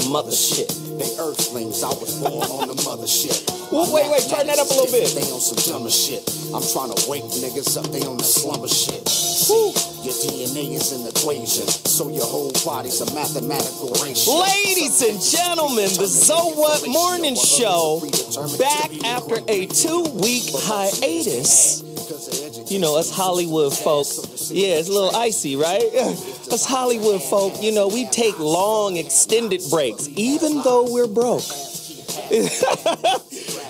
some other shit. They earthlings, I was born on the mothership. Well, wait, turn that up a little bit. They on some dumber shit. I'm trying to wake niggas up, they on the slumber shit. Your DNA is an equation, so your whole body's a mathematical ratio. Ladies and gentlemen, the So What Morning Show, back after a 2-week hiatus. You know, us Hollywood folk, yeah, it's a little icy, right? Us Hollywood folk, you know, we take long, extended breaks, even though we're broke.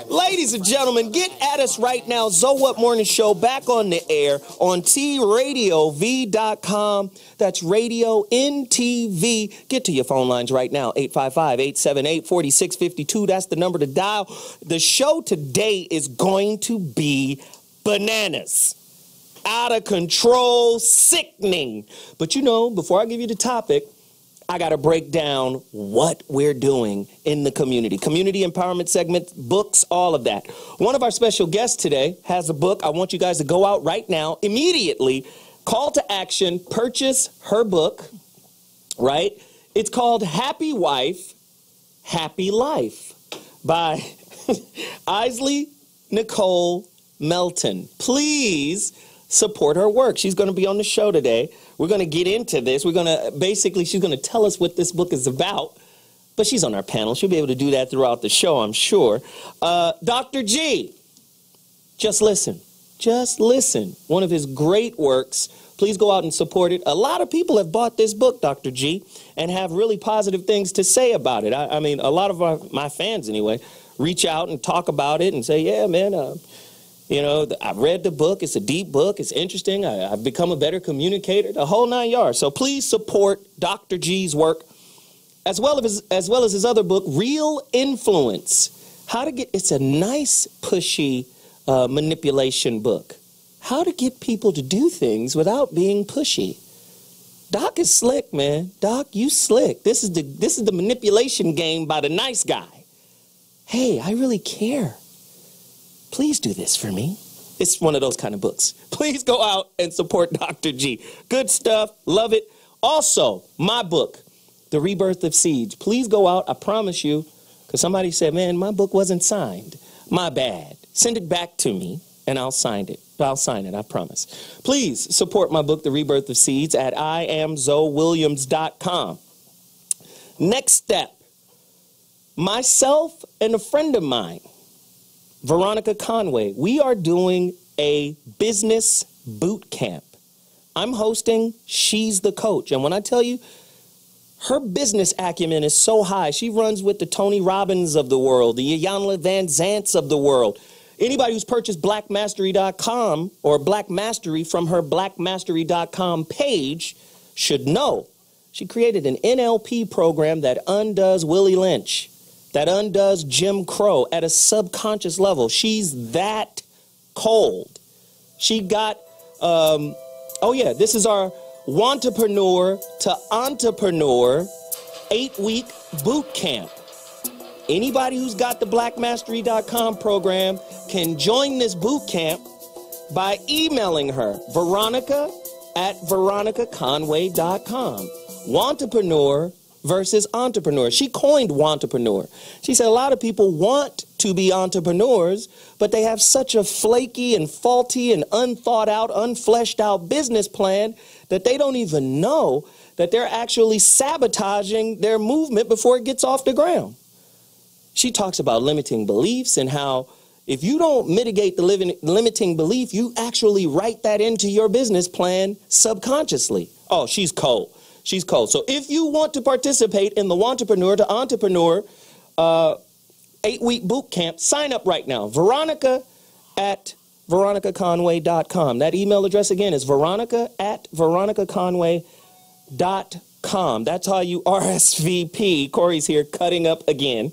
Ladies and gentlemen, get at us right now. So What Morning Show back on the air on TradioV.com. That's Radio NTV. Get to your phone lines right now. 855-878-4652. That's the number to dial. The show today is going to be bananas. Out of control, sickening. But you know, before I give you the topic, I got to break down what we're doing in the community. Community empowerment segment, books, all of that. One of our special guests today has a book. I want you guys to go out right now, immediately, call to action, purchase her book, right? It's called Happy Wife, Happy Life by Isley, Nicole, Melton. Please support her work. She's going to be on the show today. We're going to get into this. We're going to, basically, she's going to tell us what this book is about, but she's on our panel. She'll be able to do that throughout the show, I'm sure. Dr. G, just listen. Just listen. One of his great works. Please go out and support it. A lot of people have bought this book, Dr. G, and have really positive things to say about it. I mean, a lot of my fans, anyway, reach out and talk about it and say, yeah, man, you know, I've read the book. It's a deep book. It's interesting. I've become a better communicator, the whole 9 yards. So please support Dr. G's work, as well as his other book, Real Influence. It's a nice, pushy manipulation book. How to get people to do things without being pushy. Doc is slick, man. Doc, you slick. This is the manipulation game by the nice guy. Hey, I really care. Please do this for me. It's one of those kind of books. Please go out and support Dr. G. Good stuff. Love it. Also, my book, The Rebirth of Seeds. Please go out. I promise you, because somebody said, man, my book wasn't signed. My bad. Send it back to me, and I'll sign it. I'll sign it, I promise. Please support my book, The Rebirth of Seeds, at IamZoeWilliams.com. Next step, myself and a friend of mine, Veronica Conway, we are doing a business boot camp. I'm hosting, she's the coach. And when I tell you, her business acumen is so high. She runs with the Tony Robbins of the world, the Iyanla Van Zants of the world. Anybody who's purchased blackmastery.com or Black Mastery from her blackmastery.com page should know. She created an NLP program that undoes Willie Lynch, that undoes Jim Crow at a subconscious level. She's that cold. She got, this is our Wantrepreneur to Entrepreneur 8-week boot camp. Anybody who's got the blackmastery.com program can join this boot camp by emailing her, veronica@veronicaconway.com. Wantrepreneur versus entrepreneur. She coined wantrepreneur. She said a lot of people want to be entrepreneurs, but they have such a flaky and faulty and unthought out, unfleshed out business plan that they don't even know that they're actually sabotaging their movement before it gets off the ground. She talks about limiting beliefs and how if you don't mitigate the limiting belief, you actually write that into your business plan subconsciously. Oh, she's cold. She's cold. So if you want to participate in the Wantrepreneur to Entrepreneur 8-week boot camp, sign up right now. Veronica@veronicaconway.com. That email address again is veronica@veronicaconway.com. That's how you RSVP. Corey's here cutting up again.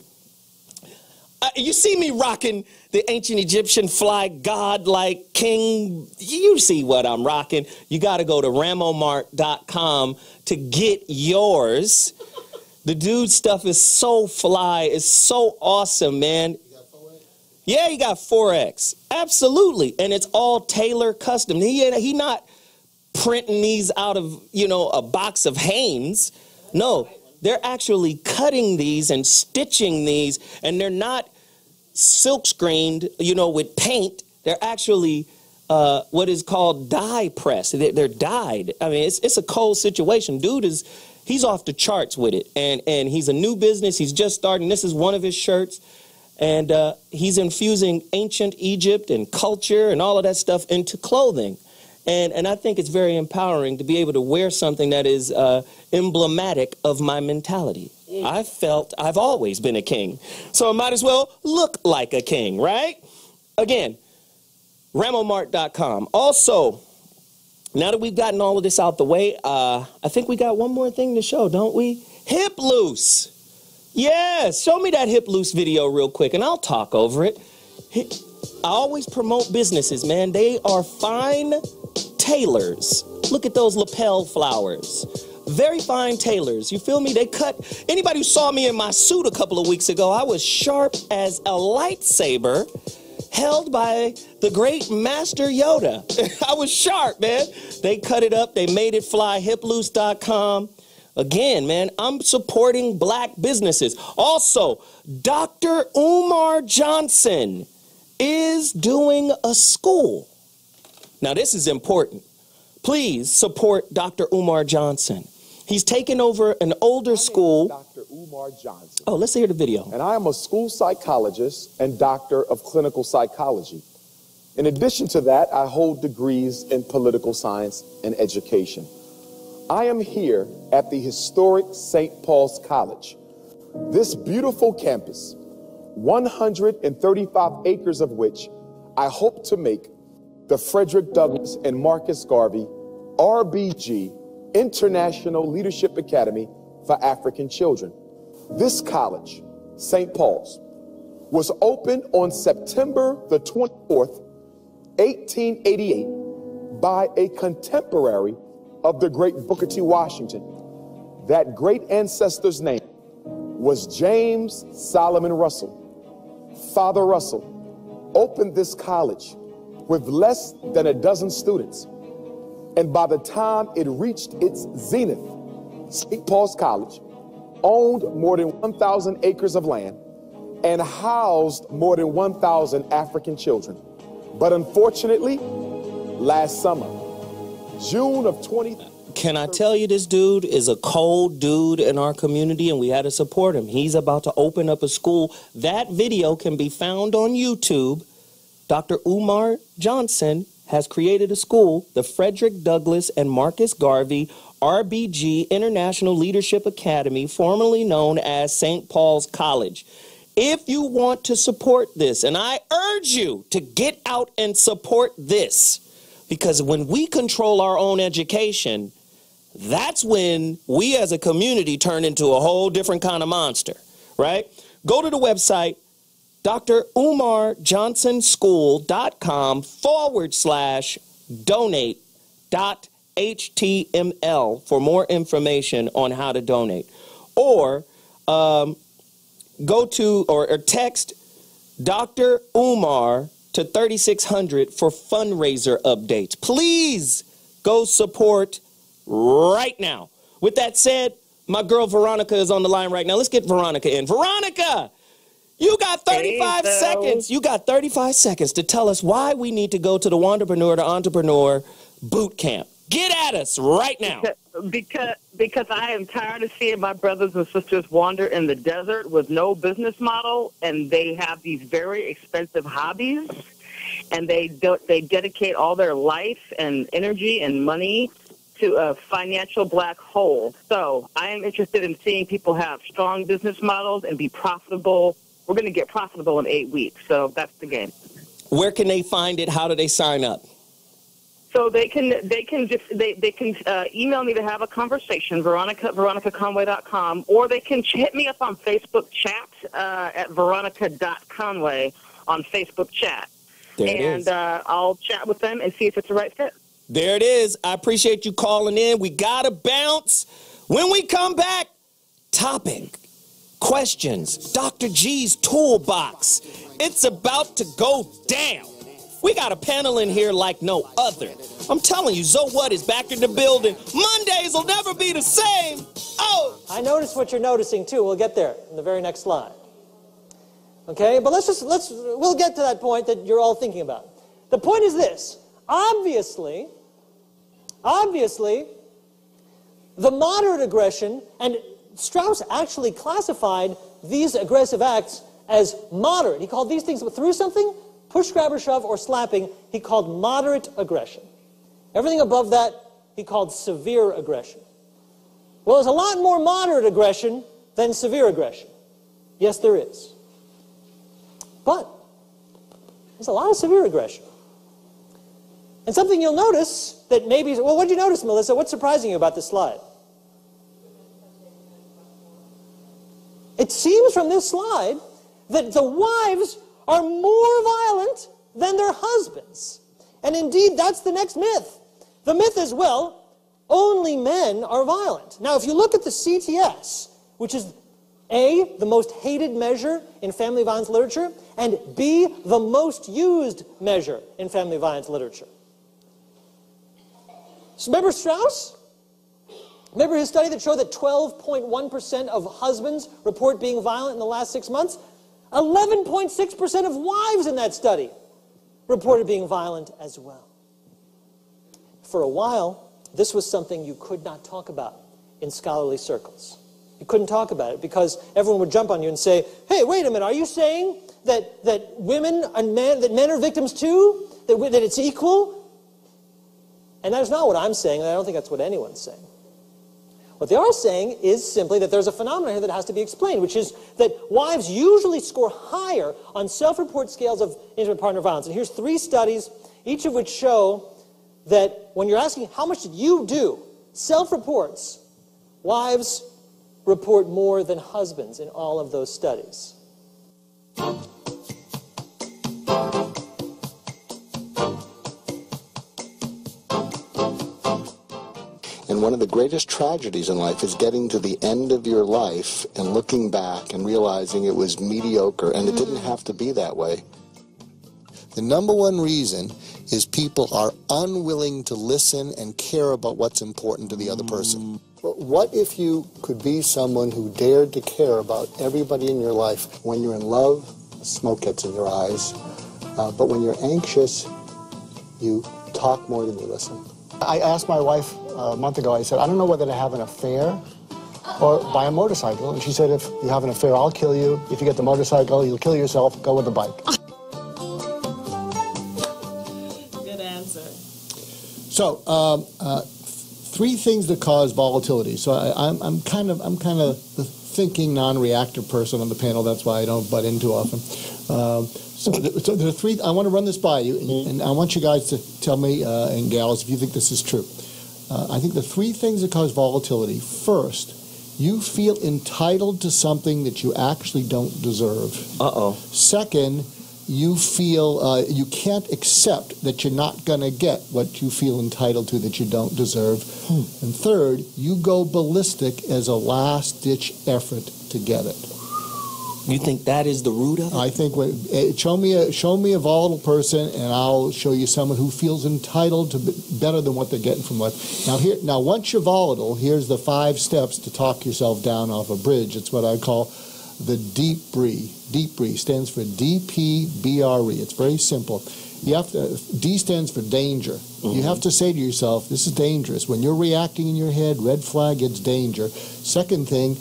You see me rocking the ancient Egyptian fly god like king. You see what I'm rocking. You got to go to ramomart.com to get yours. The dude's stuff is so fly. It's so awesome, man. You got 4X? Yeah, he got 4X. Absolutely. And it's all tailor custom. He not printing these out of, a box of Hanes. No. they're actually cutting these and stitching these, and they're not silk screened, you know, with paint. They're actually what is called dye press. They're dyed. I mean, it's a cold situation. Dude he's off the charts with it, and he's a new business. He's just starting. This is one of his shirts, and he's infusing ancient Egypt and culture and all of that stuff into clothing. And I think it's very empowering to be able to wear something that is emblematic of my mentality. I've always been a king, so I might as well look like a king, right? Again, RamoMart.com. Also, now that we've gotten all of this out the way, I think we got one more thing to show, don't we? Hip loose. Yes, show me that hip loose video real quick, and I'll talk over it. I always promote businesses, man. They are fine tailors. Look at those lapel flowers. Very fine tailors. You feel me? They cut. Anybody who saw me in my suit a couple of weeks ago, I was sharp as a lightsaber held by the great Master Yoda. I was sharp, man. They cut it up. They made it fly. Hiploose.com. Again, man, I'm supporting black businesses. Also, Dr. Umar Johnson is doing a school. Now, this is important. Please support Dr. Umar Johnson. He's taken over an older school. Dr. Umar Johnson. Oh, let's hear the video. And I am a school psychologist and doctor of clinical psychology. In addition to that, I hold degrees in political science and education. I am here at the historic St. Paul's College. This beautiful campus, 135 acres of which I hope to make the Frederick Douglass and Marcus Garvey RBG International Leadership Academy for African Children. This college, St. Paul's, was opened on September the 24th, 1888 by a contemporary of the great Booker T. Washington. That great ancestor's name was James Solomon Russell. Father Russell opened this college with less than a dozen students. And by the time it reached its zenith, St. Paul's College owned more than 1,000 acres of land and housed more than 1,000 African children. But unfortunately, last summer, June of 20... Can I tell you, this dude is a cold dude in our community, and we had to support him. He's about to open up a school. That video can be found on YouTube. Dr. Umar Johnson has created a school, the Frederick Douglass and Marcus Garvey RBG International Leadership Academy, formerly known as St. Paul's College. If you want to support this, and I urge you to get out and support this, because when we control our own education, that's when we as a community turn into a whole different kind of monster, right? Go to the website, drumarjohnsonschool.com/donate.html for more information on how to donate. Or go to or text Dr. Umar to 3600 for fundraiser updates. Please go support right now. With that said, my girl Veronica is on the line right now. Let's get Veronica in. Veronica, you got 35 seconds. You got 35 seconds to tell us why we need to go to the Wanderpreneur to Entrepreneur boot camp. Get at us right now. Because I am tired of seeing my brothers and sisters wander in the desert with no business model, and they have these very expensive hobbies, and they dedicate all their life and energy and money to a financial black hole. So I am interested in seeing people have strong business models and be profitable. We're going to get profitable in 8 weeks, so that's the game. Where can they find it? How do they sign up? So they can email me to have a conversation, veronicaconway.com, or they can hit me up on Facebook chat at veronica.conway on Facebook chat. And I'll chat with them and see if it's the right fit. There it is. I appreciate you calling in. We got to bounce. When we come back, topic, questions, Dr. G's toolbox. It's about to go down. We got a panel in here like no other. I'm telling you, Zo What is back in the building. Mondays will never be the same. Oh! I noticed what you're noticing too. We'll get there in the very next slide. Okay, but we'll get to that point that you're all thinking about. The point is this. Obviously, the moderate aggression, and Strauss actually classified these aggressive acts as moderate. He called these things through something, push, grab, or shove, or slapping, he called moderate aggression. Everything above that, he called severe aggression. Well, there's a lot more moderate aggression than severe aggression. Yes, there is. But there's a lot of severe aggression. And something you'll notice that maybe, well, what did you notice, Melissa? What's surprising you about this slide? It seems from this slide that the wives are more violent than their husbands. And indeed, that's the next myth. The myth is, well, only men are violent. Now, if you look at the CTS, which is A, the most hated measure in family violence literature, and B, the most used measure in family violence literature. So remember Strauss? Remember his study that showed that 12.1% of husbands report being violent in the last 6 months? 11.6% of wives in that study reported being violent as well. For a while, this was something you could not talk about in scholarly circles. You couldn't talk about it because everyone would jump on you and say, hey, wait a minute, are you saying that women and men are victims too? That it's equal? And that's not what I'm saying, and I don't think that's what anyone's saying. What they are saying is simply that there's a phenomenon here that has to be explained, which is that wives usually score higher on self-report scales of intimate partner violence. And here's 3 studies, each of which show that when you're asking how much did you do, self-reports, wives report more than husbands in all of those studies. And one of the greatest tragedies in life is getting to the end of your life and looking back and realizing it was mediocre and it didn't have to be that way. The number one reason is people are unwilling to listen and care about what's important to the other person. But what if you could be someone who dared to care about everybody in your life? When you're in love, smoke gets in your eyes. But when you're anxious, you talk more than you listen. I asked my wife a month ago, I said, I don't know whether to have an affair or buy a motorcycle. And she said, if you have an affair, I'll kill you. If you get the motorcycle, you'll kill yourself. Go with the bike. Good answer. So, 3 things that cause volatility. So I'm kind of the thinking, non-reactive person on the panel. That's why I don't butt in too often. So there are 3. I want to run this by you, and I want you guys to tell me, and gals, if you think this is true. I think the 3 things that cause volatility. First, you feel entitled to something that you actually don't deserve. Uh-oh. Second, you feel you can't accept that you're not going to get what you feel entitled to that you don't deserve. And third, you go ballistic as a last-ditch effort to get it. You think that is the root of it? I think show me a volatile person, and I'll show you someone who feels entitled to better than what they're getting from life. Now, once you're volatile, here's the 5 steps to talk yourself down off a bridge. It's what I call the deep breathe. Deep breathe stands for DPBRE. It's very simple. You have to. D stands for danger. You have to say to yourself, "This is dangerous." When you're reacting in your head, red flag, it's danger. Second thing,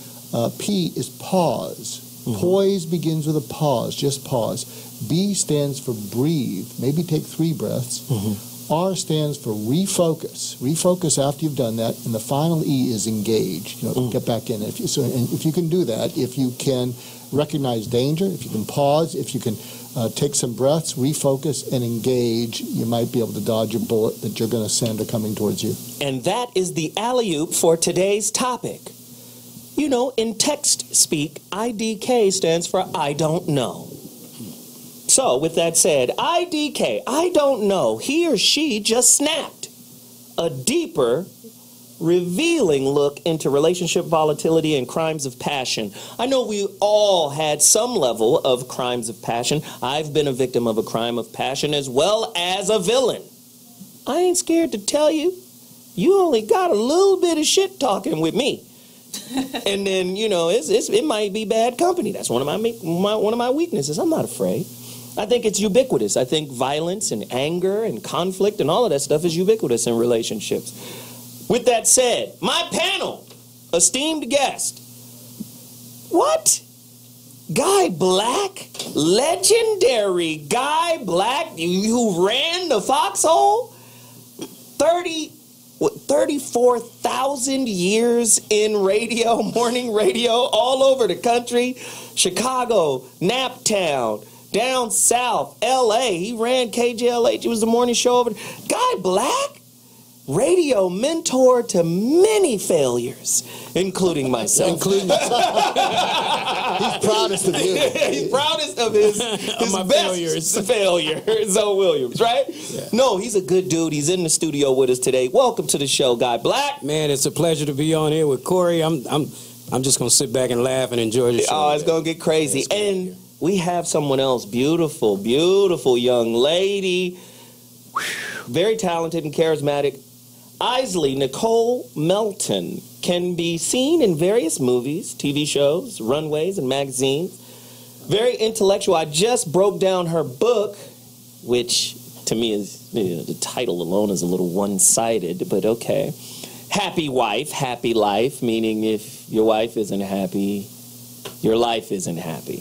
P is pause. Poise begins with a pause, just pause. B stands for breathe, maybe take 3 breaths. R stands for refocus. Refocus after you've done that. And the final E is engage. Get back in. If you can do that, if you can recognize danger, if you can pause, if you can take some breaths, refocus, and engage, you might be able to dodge a bullet that you're going to send coming towards you. And that is the alley-oop for today's topic. You know, in text speak, IDK stands for I don't know. So, with that said, IDK, I don't know, he or she just snapped. A deeper, revealing look into relationship volatility and crimes of passion. I know we all had some level of crimes of passion. I've been a victim of a crime of passion as well as a villain. I ain't scared to tell you, you only got a little bit of shit talking with me. And then, you know, it might be bad company. That's one of my weaknesses. I'm not afraid. I think it's ubiquitous. I think violence and anger and conflict and all of that stuff is ubiquitous in relationships. With that said, my panel, esteemed guest, what? Guy Black? Legendary Guy Black, who ran the foxhole? 34,000 years in radio, morning radio, all over the country. Chicago, Naptown, down south, L.A. He ran KJLH. It was the morning show over. Guy Black? Radio mentor to many failures, including myself. He's proudest of you. He's proudest of his best failure. Zoe Williams, right? Yeah. No, he's a good dude. He's in the studio with us today. Welcome to the show, Guy Black. Man, it's a pleasure to be on here with Corey. I'm just gonna sit back and laugh and enjoy the show. Oh, it's gonna get crazy. Yeah, and we have someone else, beautiful, beautiful young lady, very talented and charismatic. Isley, Nicole Melton, can be seen in various movies, TV shows, runways, and magazines. Very intellectual. I just broke down her book, which to me is, you know, the title alone is a little one-sided, but okay. Happy Wife, Happy Life, meaning if your wife isn't happy, your life isn't happy.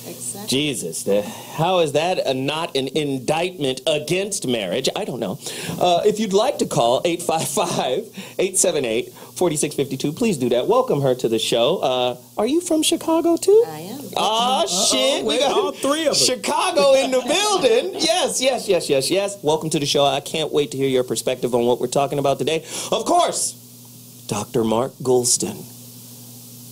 Exactly. Jesus, how is that not an indictment against marriage? I don't know. If you'd like to call 855-878-4652, please do that. Welcome her to the show. Are you from Chicago too? I am. Shit. We got all three of them. Chicago in the building. Yes. Welcome to the show. I can't wait to hear your perspective on what we're talking about today. Of course, Dr. Mark Goulston,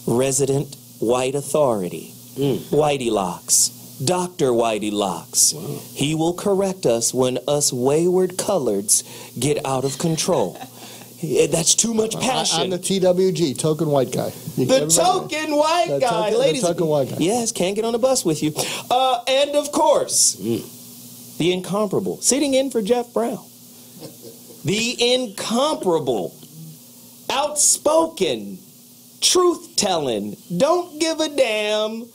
resident white authority. Whitey Locks. Dr. Whitey Locks. Wow. He will correct us when us wayward coloreds get out of control. That's too much passion. I'm the TWG, token white guy. The token white guy. Ladies. The token white guy. Yes, can't get on the bus with you. And of course, the incomparable, sitting in for Jeff Brown. The incomparable, outspoken, truth-telling, don't give a damn,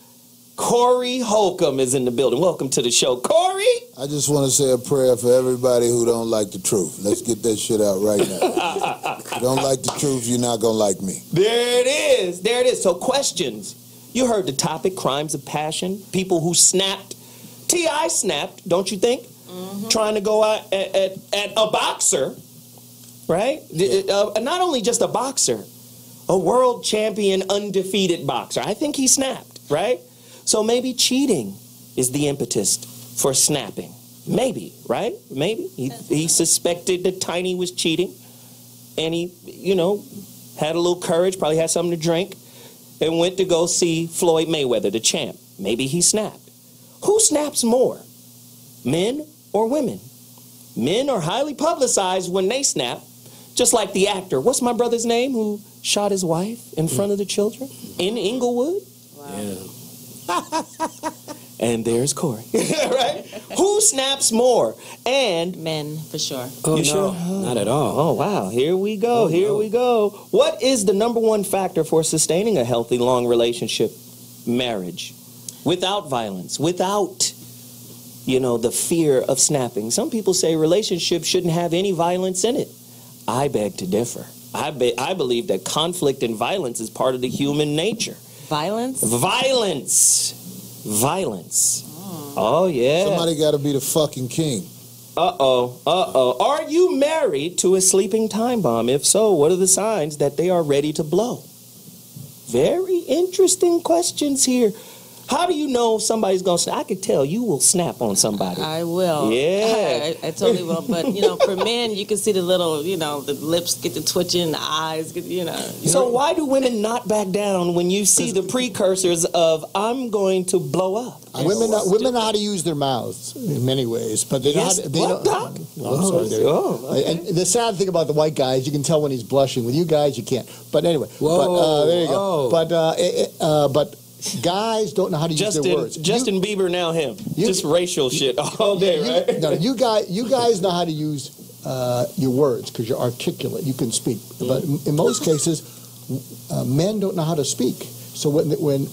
Corey Holcomb is in the building. Welcome to the show, Corey. I just want to say a prayer for everybody who don't like the truth. Let's get that shit out right now. If you don't like the truth, you're not going to like me. There it is. So questions. You heard the topic, crimes of passion. People who snapped. T.I. snapped, don't you think? Mm-hmm. Trying to go out at a boxer, right? Yeah. Not only just a boxer, a world champion, undefeated boxer. I think he snapped, right? So maybe cheating is the impetus for snapping. Maybe, right? Maybe. He suspected that Tiny was cheating, and he, you know, had a little courage, probably had something to drink, and went to go see Floyd Mayweather, the champ. Maybe he snapped. Who snaps more, men or women? Men are highly publicized when they snap, just like the actor. What's my brother's name who shot his wife in front of the children in Inglewood? Wow. Yeah. And there's Corey. Right? Who snaps more? And men, for sure. Oh, you no, sure? not at all. Oh, wow. Here we go. We go. What is the number one factor for sustaining a healthy, long relationship? Marriage. Without violence. Without, you know, the fear of snapping. Some people say relationships shouldn't have any violence in it. I beg to differ. I believe that conflict and violence is part of the human nature. Violence? Violence. Oh, yeah. Somebody got to be the fucking king. Are you married to a sleeping time bomb? If so, what are the signs that they are ready to blow? Very interesting questions here. How do you know somebody's going to snap? I could tell you will snap on somebody. I will. Yeah. I totally will. But, you know, for men, you can see the little, you know, the lips get to twitching, the eyes get, you know. So why do women not back down when you see the precursors of, I'm going to blow up? Women know how to use their mouths in many ways, but they yes. don't. I'm sorry. Okay. And the sad thing about the white guys, you can tell when he's blushing. With you guys, you can't. But anyway, there you go. But guys don't know how to use their words. Justin Bieber, now him. Just racial shit all day, right? No, you guys know how to use your words because you're articulate. You can speak. But in most cases, men don't know how to speak. So when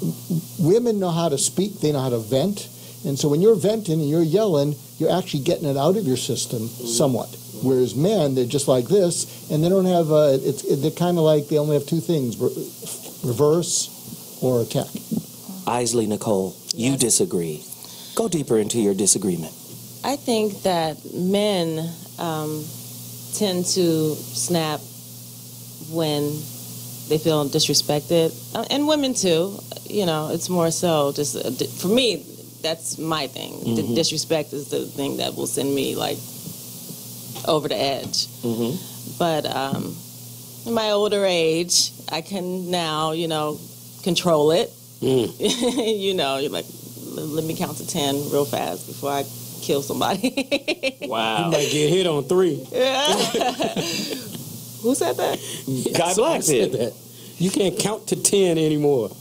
women know how to speak, they know how to vent. And so when you're venting and you're yelling, you're actually getting it out of your system somewhat. Whereas men, they're just like this, and they don't have, they're kind of like they only have two things, reverse or attack. Isley, Nicole, you disagree. Go deeper into your disagreement. I think that men tend to snap when they feel disrespected, and women too. You know, it's more so just for me. That's my thing. Mm-hmm. The disrespect is the thing that will send me like over the edge. Mm-hmm. But in my older age, I can now, control it. You're like, let me count to 10 real fast before I kill somebody. Wow. You might get hit on 3. Yeah. Who said that? Guy Black said that. You can't count to 10 anymore.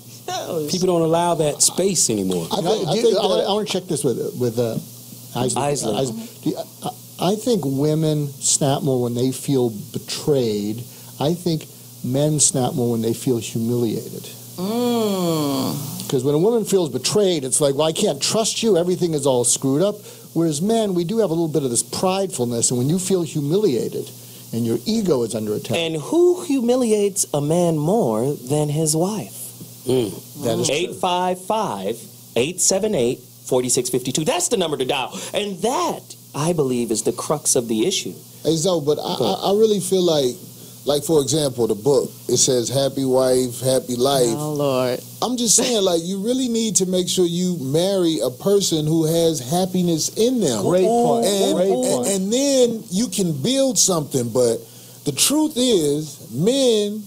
People don't allow that space anymore. I want to check this with Isley. I think women snap more when they feel betrayed. I think men snap more when they feel humiliated. Because when a woman feels betrayed, it's like, well, I can't trust you. Everything is all screwed up. Whereas men, we do have a little bit of this pridefulness. And when you feel humiliated and your ego is under attack. And who humiliates a man more than his wife? That is 855-878-4652. That's the number to dial. And that, I believe, is the crux of the issue. Hey, Zoe, but I really feel like, for example, the book, it says happy wife, happy life. Oh, Lord. I'm just saying, like, you really need to make sure you marry a person who has happiness in them. Great point. And then you can build something. But the truth is, men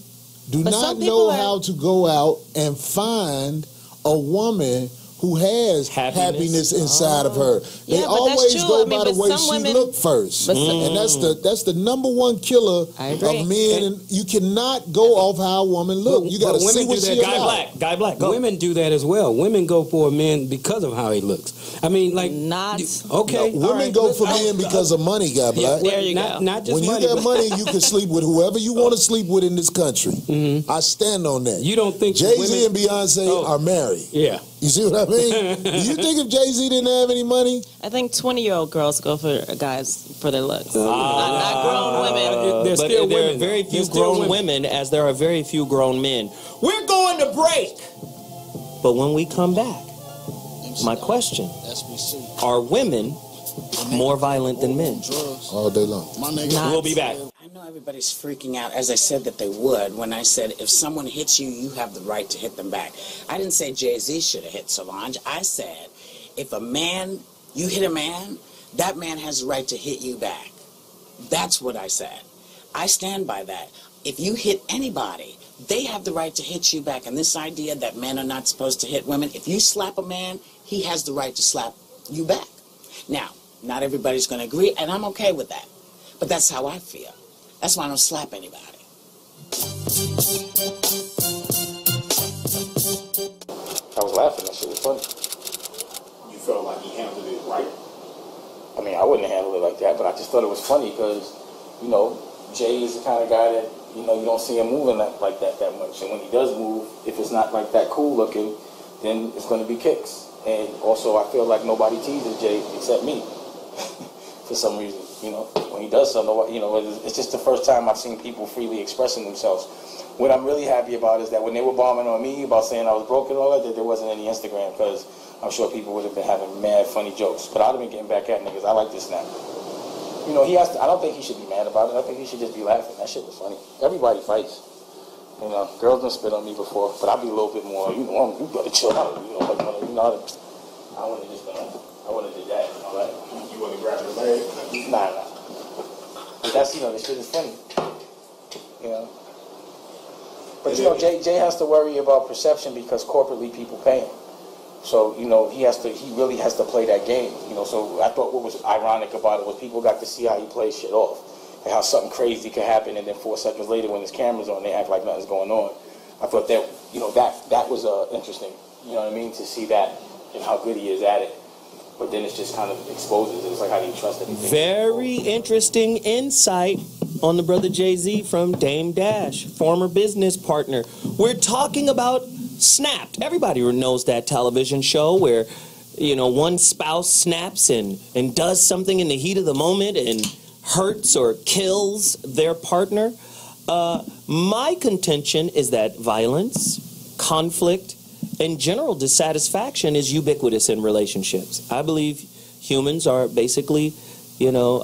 do not know how to go out and find a woman who has happiness inside of her. They always go by the way she look first. And that's the number one killer of men. And you cannot go off how a woman look. You got to see what she about. Guy Black. Go. Women do that as well. Women go for a man because of how he looks. I mean, like... Okay. No, women go for men because of money, Guy Black. There you go. Not just when money. You got money, you can sleep with whoever you want to sleep with in this country. I stand on that. You don't think Jay-Z and Beyonce are married. Yeah. You see what I mean? Do you think if Jay-Z didn't have any money? I think 20-year-old girls go for guys for their looks. Not grown women. But there are very few grown women as there are very few grown men. We're going to break. But when we come back, my question, are women more violent than men? All day long. We'll be back. I know everybody's freaking out, as I said that they would, when I said if someone hits you, you have the right to hit them back. I didn't say Jay-Z should have hit Solange. I said if you hit a man, that man has the right to hit you back. That's what I said. I stand by that. If you hit anybody, they have the right to hit you back. And this idea that men are not supposed to hit women, if you slap a man, he has the right to slap you back. Now, not everybody's going to agree, and I'm okay with that. But that's how I feel. That's why I don't slap anybody. I was laughing. That shit was funny. You felt like he handled it right? I mean, I wouldn't have handled it like that, but I just thought it was funny because, Jay is the kind of guy that, you don't see him moving like that much. And when he does move, if it's not like that cool looking, then it's going to be kicks. And also, I feel like nobody teases Jay except me for some reason. When he does something, it's just the first time I've seen people freely expressing themselves. What I'm really happy about is that when they were bombing on me about saying I was broke and all that there wasn't any Instagram, because I'm sure people would have been having mad funny jokes. But I'd have been getting back at niggas. I like this now. I don't think he should be mad about it. I think he should just be laughing. That shit was funny. Everybody fights. Girls done spit on me before, but I'll be a little bit more, you gotta chill out. I wouldn't have did that. All right. You wouldn't grab your leg? Nah. But that's, this shit is funny. But, Jay has to worry about perception because corporately people pay him. So, he really has to play that game. So I thought what was ironic about it was people got to see how he plays shit off. And how something crazy could happen, and then 4 seconds later when his camera's on, they act like nothing's going on. I thought that, that was interesting, to see that and how good he is at it. but then it's just kind of exposes it. It's like, how do you trust anything? Very interesting insight on the brother Jay-Z from Dame Dash, former business partner. We're talking about Snapped. Everybody knows that television show where, you know, one spouse snaps and does something in the heat of the moment and hurts or kills their partner. My contention is that violence, conflict, and general dissatisfaction is ubiquitous in relationships. I believe humans are basically, you know,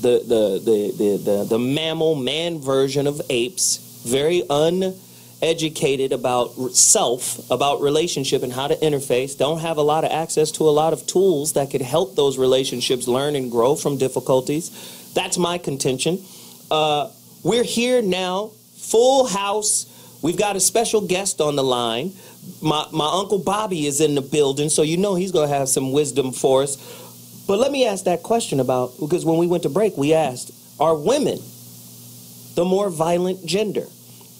the mammal man version of apes, very uneducated about self, about relationship and how to interface, don't have a lot of access to a lot of tools that could help those relationships learn and grow from difficulties. That's my contention. We're here now, full house. We've got a special guest on the line. My Uncle Bobby is in the building, so you know he's going to have some wisdom for us. But let me ask that question about, because when we went to break, we asked, are women the more violent gender?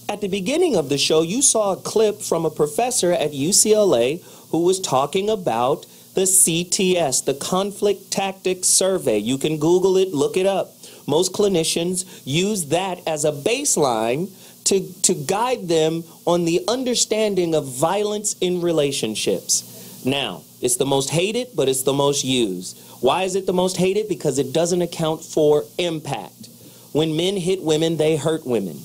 At the beginning of the show, you saw a clip from a professor at UCLA who was talking about the CTS, the Conflict Tactics Survey. You can Google it, look it up. Most clinicians use that as a baseline to guide them on the understanding of violence in relationships. Now, it's the most hated, but it's the most used. Why is it the most hated? Because it doesn't account for impact. When men hit women, they hurt women.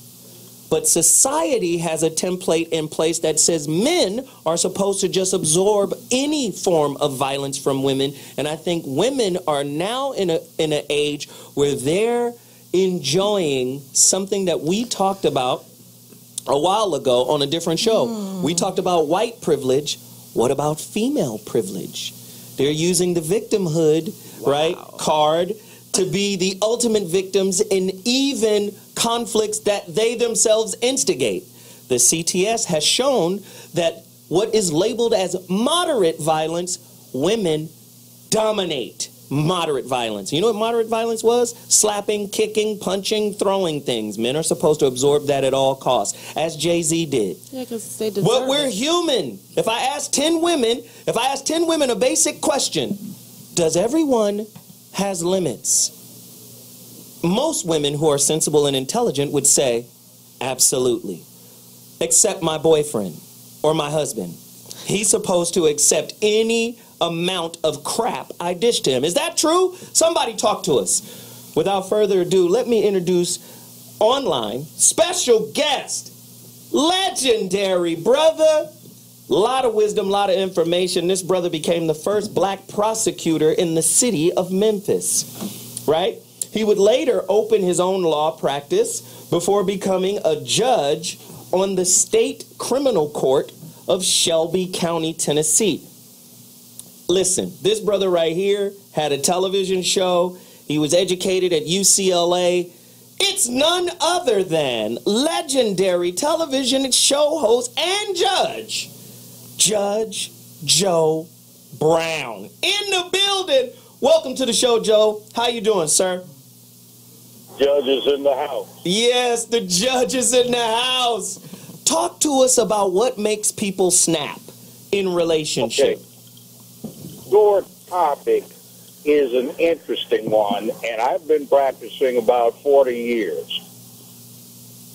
But society has a template in place that says men are supposed to just absorb any form of violence from women. And I think women are now in an age where they're enjoying something that we talked about a while ago on a different show. We talked about white privilege. What about female privilege? They're using the victimhood, right, card to be the ultimate victims in even conflicts that they themselves instigate. The CTS has shown that what is labeled as moderate violence, women dominate moderate violence. You know what moderate violence was? Slapping, kicking, punching, throwing things. Men are supposed to absorb that at all costs, as Jay-Z did. Yeah, because they deserve But we're it. human. If I ask 10 women a basic question, does everyone has limits? Most women who are sensible and intelligent would say, absolutely. Except my boyfriend or my husband. He's supposed to accept any amount of crap I dish to him. Is that true? Somebody talk to us. Without further ado, let me introduce online special guest, legendary brother. A lot of wisdom, a lot of information. This brother became the first black prosecutor in the city of Memphis, right? He would later open his own law practice before becoming a judge on the state criminal court of Shelby County, Tennessee. Listen, this brother right here had a television show. He was educated at UCLA. It's none other than legendary television show host and judge, Judge Joe Brown. In the building. Welcome to the show, Joe. How you doing, sir? Judge is in the house. Yes, the judge is in the house. Talk to us about what makes people snap in relationship. Okay. Your topic is an interesting one, and I've been practicing about 40 years.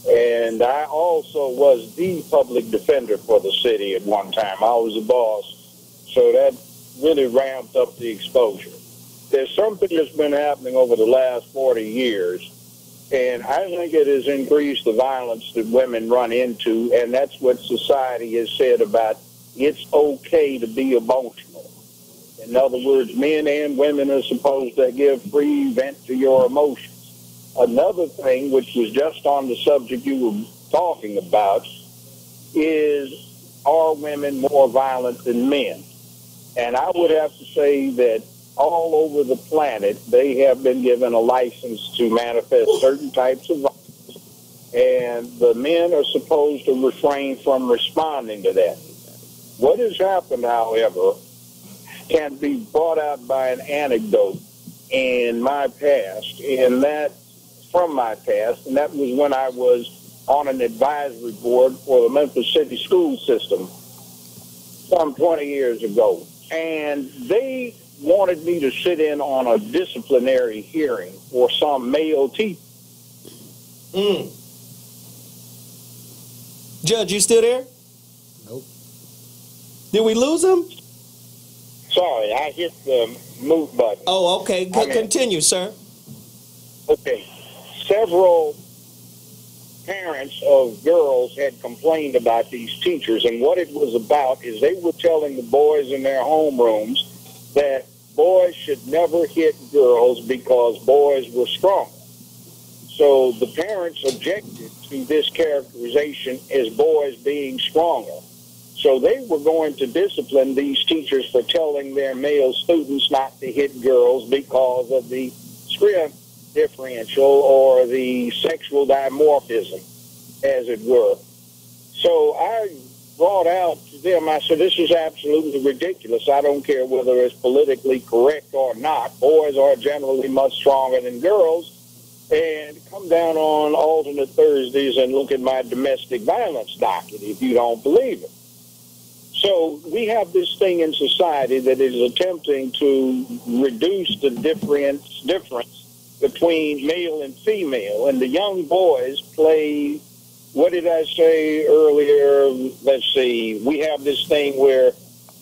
And I also was the public defender for the city at one time. I was the boss, so that really ramped up the exposure. There's something that's been happening over the last 40 years, and I think it has increased the violence that women run into, and that's what society has said about it's okay to be emotional. In other words, men and women are supposed to give free vent to your emotions. Another thing, which was just on the subject you were talking about, is are women more violent than men? And I would have to say that all over the planet, they have been given a license to manifest certain types of violence, and the men are supposed to refrain from responding to that. What has happened, however, can be brought out by an anecdote in my past, and that from my past, and that was when I was on an advisory board for the Memphis City school system some 20 years ago. And they wanted me to sit in on a disciplinary hearing for some male teacher. Judge, you still there? Nope. Did we lose him? Sorry, I hit the mute button. Oh, okay. Continue, sir. Okay. Several parents of girls had complained about these teachers, and what it was about is they were telling the boys in their homerooms that boys should never hit girls because boys were stronger. So the parents objected to this characterization as boys being stronger. So they were going to discipline these teachers for telling their male students not to hit girls because of the strength differential or the sexual dimorphism, as it were. So I brought out to them, I said, this is absolutely ridiculous. I don't care whether it's politically correct or not. Boys are generally much stronger than girls. And come down on alternate Thursdays and look at my domestic violence docket if you don't believe it. So we have this thing in society that is attempting to reduce the difference between male and female. And the young boys play, what did I say earlier? Let's see. We have this thing where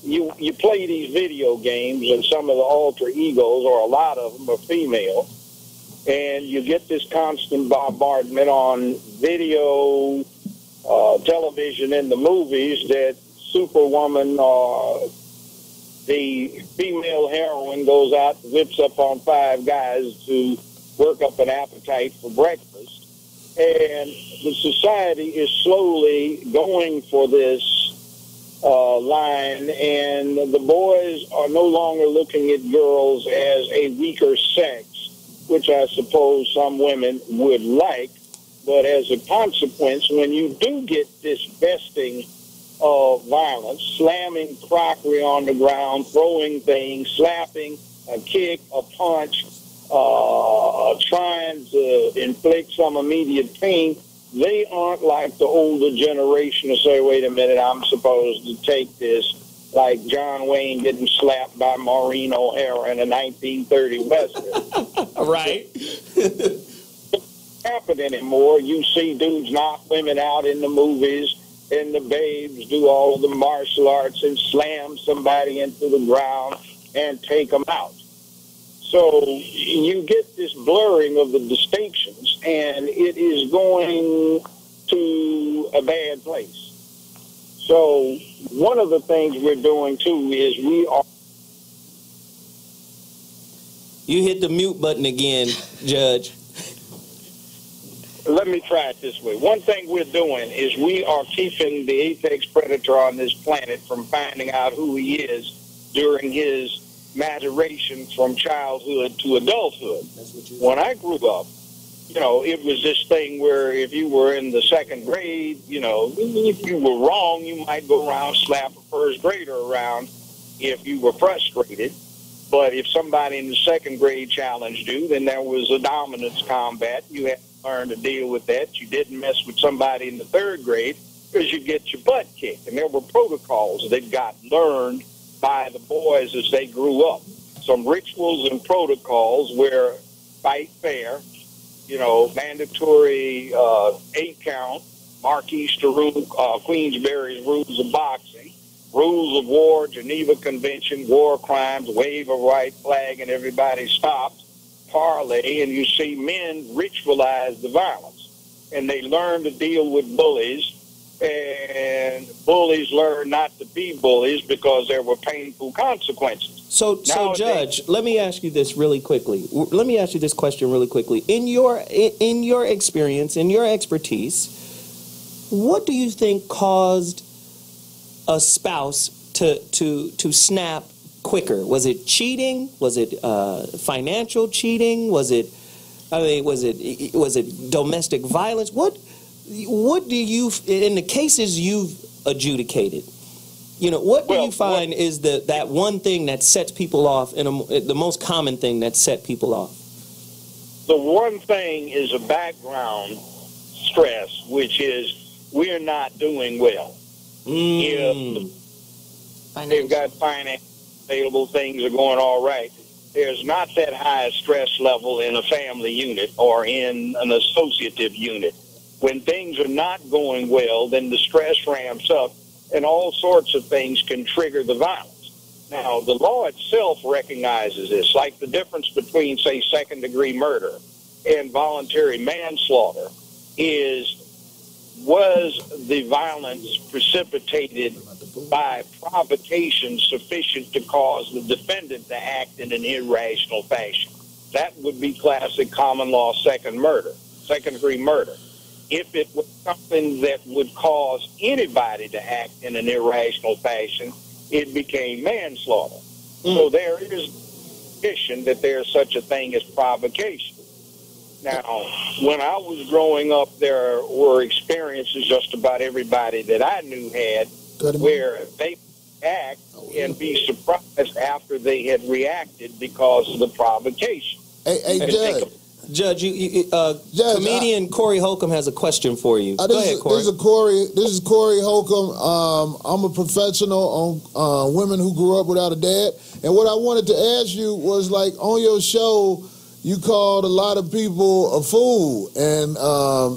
you play these video games and some of the alter egos, or a lot of them, are female. And you get this constant bombardment on video, television, and the movies that Superwoman or the female heroine goes out and whips up on 5 guys to work up an appetite for breakfast. And the society is slowly going for this line, and the boys are no longer looking at girls as a weaker sex, which I suppose some women would like. But as a consequence, when you do get this vesting of violence, slamming crockery on the ground, throwing things, slapping, a kick, a punch, trying to inflict some immediate pain, they aren't like the older generation to say, wait a minute, I'm supposed to take this, like John Wayne getting slapped by Maureen O'Hara in a 1930 Western. Right. Happen anymore. You see dudes knock women out in the movies, and the babes do all of the martial arts and slam somebody into the ground and take them out. So you get this blurring of the distinctions, and it is going to a bad place. So one of the things we're doing, too, is we are... You hit the mute button again, Judge. Let me try it this way. One thing we're doing is we are keeping the apex predator on this planet from finding out who he is during his maturation from childhood to adulthood. When I grew up, it was this thing where if you were in the second grade, if you were wrong, you might go around, slap a first grader around if you were frustrated. But if somebody in the second grade challenged you, then there was a dominance combat. You had to learn to deal with that. You didn't mess with somebody in the third grade because you'd get your butt kicked. And there were protocols that got learned by the boys as they grew up. Some rituals and protocols where fight fair, mandatory 8-count, Marquis de Queensberry's rules of boxing, rules of war, Geneva Convention, war crimes, wave a white flag and everybody stops, parlay, and you see men ritualize the violence. And they learn to deal with bullies, and bullies learn not to be bullies because there were painful consequences. So Judge, let me ask you this really quickly. Let me ask you this question really quickly. In your experience, in your expertise, what do you think caused a spouse to snap quicker? Was it cheating? Was it financial cheating? Was it domestic violence? What do you, in the cases you've adjudicated, what do you find is that one thing that sets people off, and the most common thing that set people off? The one thing is a background stress, which is we're not doing well. If they've got finance, available, things are going all right. There's not that high stress level in a family unit or in an associative unit. When things are not going well, then the stress ramps up, and all sorts of things can trigger the violence. Now, the law itself recognizes this, like the difference between, say, second-degree murder and voluntary manslaughter was the violence precipitated by provocation sufficient to cause the defendant to act in an irrational fashion. That would be classic common law second-degree murder. If it was something that would cause anybody to act in an irrational fashion, it became manslaughter. So there is suspicion that there's such a thing as provocation. Now, when I was growing up, there were experiences just about everybody that I knew had where they act and be surprised after they had reacted because of the provocation. Hey, Judge, comedian Corey Holcomb has a question for you. Go ahead, Corey. This is Corey Holcomb. I'm a professional on women who grew up without a dad. And what I wanted to ask you was, like, on your show, you called a lot of people a fool. And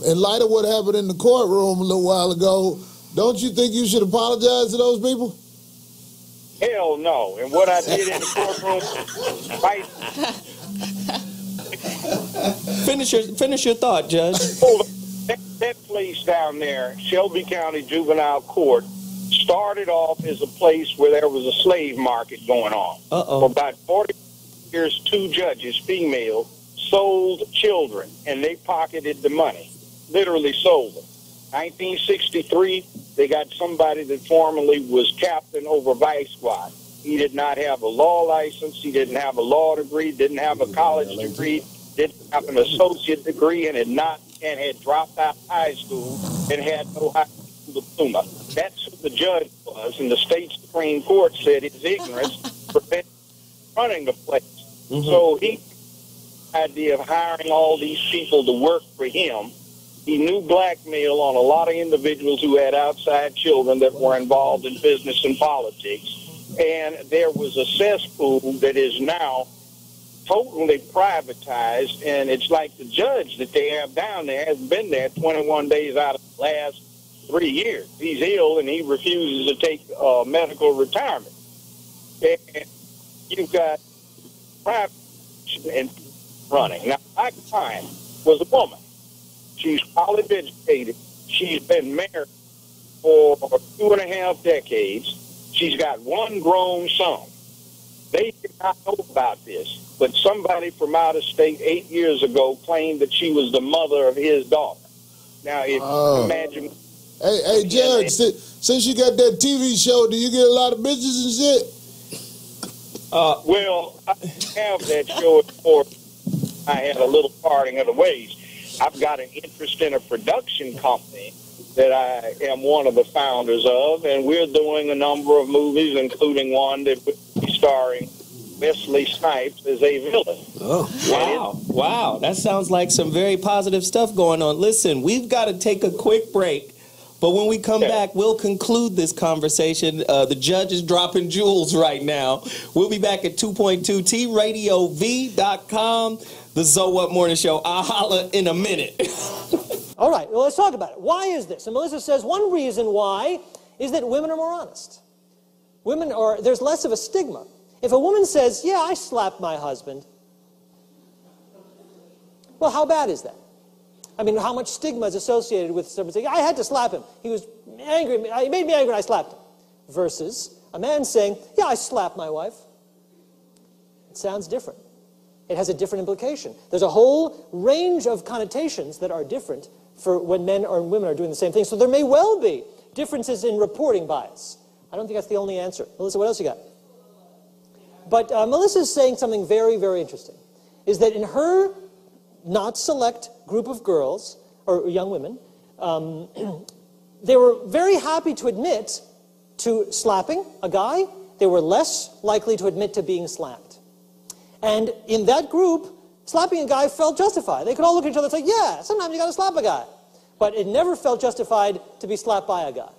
in light of what happened in the courtroom a little while ago, don't you think you should apologize to those people? Hell no. And what I did in the courtroom, Finish your thought, Judge. That place down there, Shelby County Juvenile Court, started off as a place where there was a slave market going on. For about 40 years, 2 judges, female, sold children, and they pocketed the money, literally sold them. 1963, they got somebody that formerly was captain over Vice Squad. He did not have a law license. He didn't have a law degree, didn't have a college degree, didn't have an associate degree, and had dropped out of high school and had no high school diploma. That's who the judge was, and the state Supreme Court said his ignorance prevented running the place. So he had the idea of hiring all these people to work for him. He knew blackmail on a lot of individuals who had outside children that were involved in business and politics. And there was a cesspool that is now totally privatized, and it's like the judge that they have down there has been there 21 days out of the last 3 years. He's ill, and he refuses to take medical retirement. And you've got private and running. Now, my client was a woman. She's college educated. She's been married for 2.5 decades. She's got 1 grown son. They did not know about this, but somebody from out of state 8 years ago claimed that she was the mother of his daughter. Now, if you imagine... Hey, Judge, since you got that TV show, do you get a lot of bitches and shit? Well, I have that show before I had a little parting of the ways. I've got an interest in a production company that I am one of the founders of, and we're doing a number of movies, including one that will be starring Wesley Snipes as a villain. Oh, wow. That sounds like some very positive stuff going on. Listen, we've got to take a quick break, but when we come back, we'll conclude this conversation. The judge is dropping jewels right now. We'll be back at 2.2 TradioV.com, the So What Morning Show. I'll holler in a minute. All right, well, let's talk about it. Why is this? And Melissa says one reason why is that women are more honest. There's less of a stigma. If a woman says, yeah, I slapped my husband, well, how bad is that? I mean, how much stigma is associated with someone saying, I had to slap him. He was angry. He made me angry and I slapped him. Versus a man saying, yeah, I slapped my wife. It sounds different. It has a different implication. There's a whole range of connotations that are different for when men or women are doing the same thing. So there may well be differences in reporting bias. I don't think that's the only answer. Melissa, what else you got? But Melissa's saying something very, very interesting, is that in her not select group of girls, or young women, they were very happy to admit to slapping a guy. They were less likely to admit to being slapped. And in that group, slapping a guy felt justified. They could all look at each other and say, yeah, sometimes you got to slap a guy. But it never felt justified to be slapped by a guy.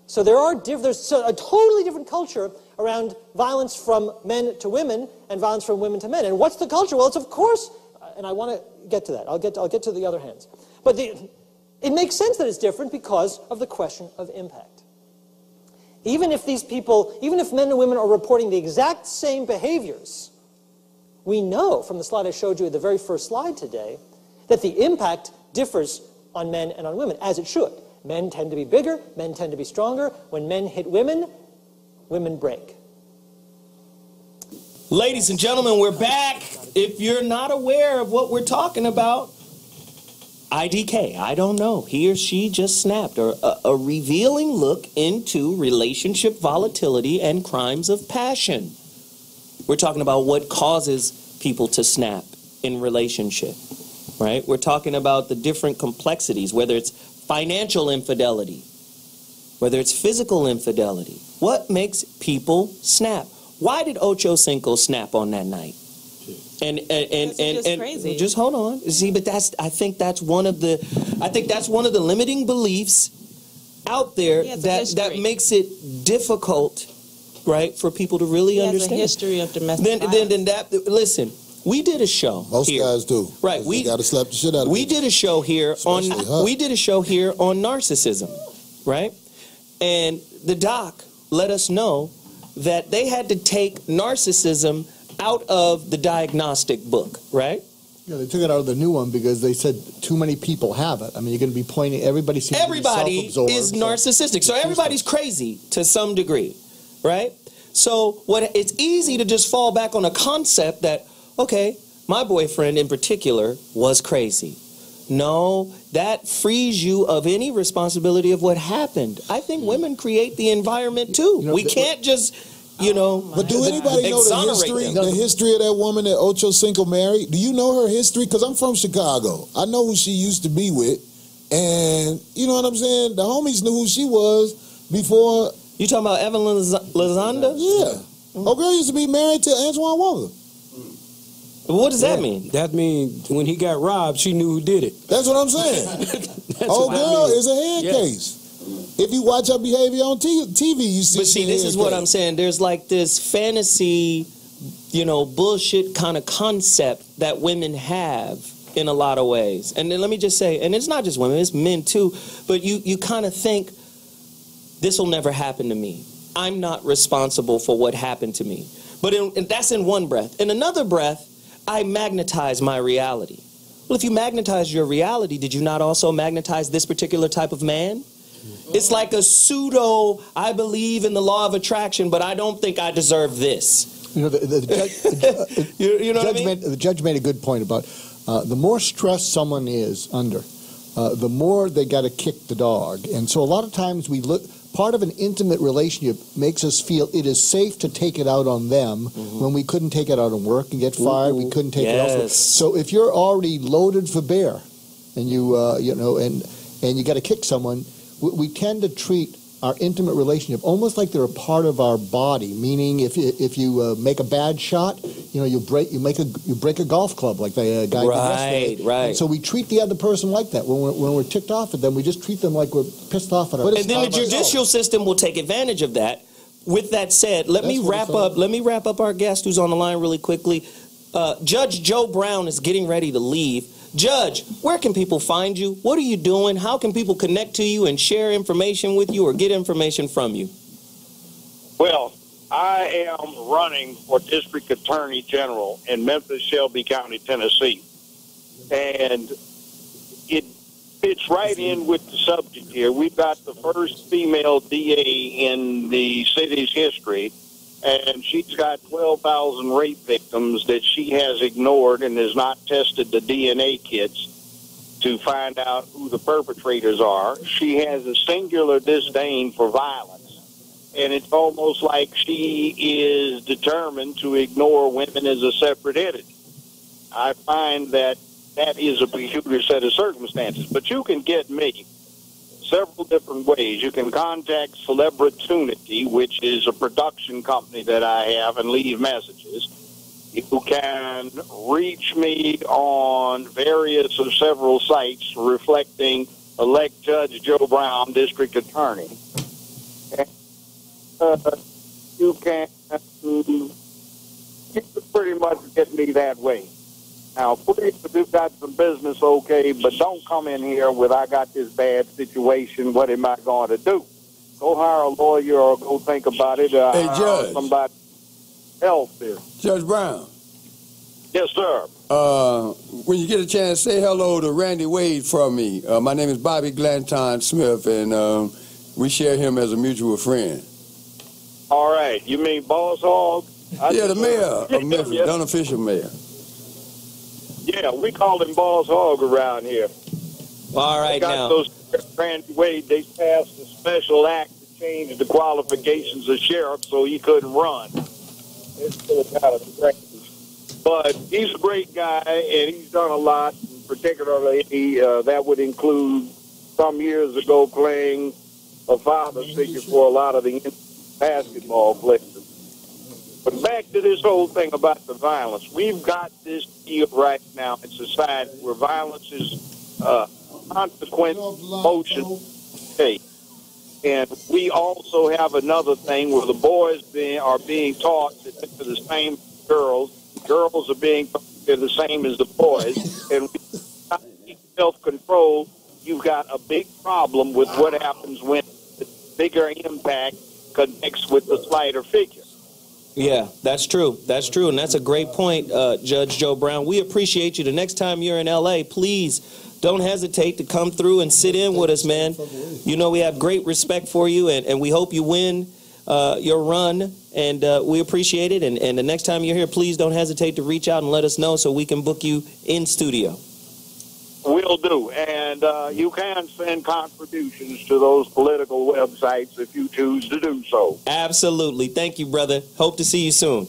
So there's a totally different culture around violence from men to women and violence from women to men. And what's the culture? Well, it's of course, and I want to get to that. I'll get to the other hands. But it makes sense that it's different because of the question of impact. Even if these people, even if men and women are reporting the exact same behaviors, we know from the slide I showed you at the very first slide today that the impact differs on men and on women, as it should. Men tend to be bigger, men tend to be stronger. When men hit women, women break. Ladies and gentlemen, we're back. If you're not aware of what we're talking about, IDK, I don't know, he or she just snapped, or a revealing look into relationship volatility and crimes of passion. We're talking about what causes people to snap in relationship, right? We're talking about the different complexities, whether it's financial infidelity, whether it's physical infidelity. What makes people snap? Why did Ocho Cinco snap on that night? And crazy. Just hold on. See, but I think that's one of the limiting beliefs out there that makes it difficult, right, for people to really understand. He has a history of domestic violence. Listen, we did a show. Most guys do. Right. We got to slap the shit out of We did a show here on narcissism, right? And the doc let us know that they had to take narcissism out of the diagnostic book, right? Yeah, they took it out of the new one because they said too many people have it. I mean, you're going to be pointing, everybody is narcissistic. So everybody's crazy to some degree, right? So it's easy to just fall back on a concept that, okay, my boyfriend in particular was crazy. No, that frees you of any responsibility of what happened. I think women create the environment too. We can't just... but do anybody know the history of that woman that Ocho Cinco married? Do you know her history? Because I'm from Chicago. I know who she used to be with. And, you know what I'm saying? The homies knew who she was before. You talking about Evelyn Lozanda? Yeah. Oh, girl used to be married to Antoine Walker. What does that mean? That means when he got robbed, she knew who did it. That's what I'm saying. Oh, girl is a head case. If you watch her behavior on TV, you see. But see, this is what I'm saying. There's like this fantasy, bullshit kind of concept that women have in a lot of ways. And then let me just say, and it's not just women, it's men too, but you kind of think, this will never happen to me. I'm not responsible for what happened to me. But that's in one breath. In another breath, I magnetize my reality. Well, if you magnetize your reality, did you not also magnetize this particular type of man? It's like a pseudo, I believe in the law of attraction, but I don't think I deserve this. The judge made a good point about the more stress someone is under, the more they got to kick the dog. And so a lot of times part of an intimate relationship makes us feel it is safe to take it out on them when we couldn't take it out on work and get fired. We couldn't take it elsewhere. So if you're already loaded for bear and you got to kick someone, we tend to treat our intimate relationship almost like they're a part of our body. Meaning, if you make a bad shot, you break a golf club like the guy did yesterday. Right. And so we treat the other person like that. When we're ticked off at them, we just treat them like we're pissed off at ourselves. And then the judicial system will take advantage of that. With that said, let me wrap up our guest who's on the line really quickly. Judge Joe Brown is getting ready to leave. Judge, where can people find you? What are you doing? How can people connect to you and share information with you or get information from you? Well, I am running for District Attorney General in Memphis, Shelby County, Tennessee. And it fits right in with the subject here. We've got the first female DA in the city's history. And she's got 12,000 rape victims that she has ignored and has not tested the DNA kits to find out who the perpetrators are. She has a singular disdain for violence. And it's almost like she is determined to ignore women as a separate entity. I find that is a peculiar set of circumstances. But you can get me several different ways. You can contact Celebritunity, which is a production company that I have, and leave messages. You can reach me on various of several sites reflecting elect Judge Joe Brown, District Attorney. you can pretty much get me that way. Now, please, if you've got some business, okay, but don't come in here with, I got this bad situation, what am I going to do? Go hire a lawyer or go think about it. Hey, Judge. Somebody else there. Judge Brown. Yes, sir. When you get a chance, say hello to Randy Wade for me. My name is Bobby Glanton-Smith, and we share him as a mutual friend. All right. You mean Boss Hog? Yeah, the mayor of Memphis, the unofficial mayor. Yeah, we call him Boss Hog around here. All right, now. Those Randy Wade, they passed a special act to change the qualifications of sheriff so he couldn't run. It's still kind of strange. But he's a great guy, and he's done a lot, particularly that would include some years ago playing a father figure for a lot of the basketball players. But back to this whole thing about the violence. We've got this deal right now in society where violence is consequent motion. Okay. And we also have another thing where the boys are being taught that they're the same girls. Girls are being taught they're the same as the boys. And without self-control, you've got a big problem with what happens when the bigger impact connects with the slighter figure. Yeah, that's true. That's true. And that's a great point, Judge Joe Brown. We appreciate you. The next time you're in L.A., please don't hesitate to come through and sit in with us, man. You know we have great respect for you, and we hope you win your run, and we appreciate it. And the next time you're here, please don't hesitate to reach out and let us know so we can book you in studio. Will do. And you can send contributions to those political websites if you choose to do so. Absolutely. Thank you, brother. Hope to see you soon.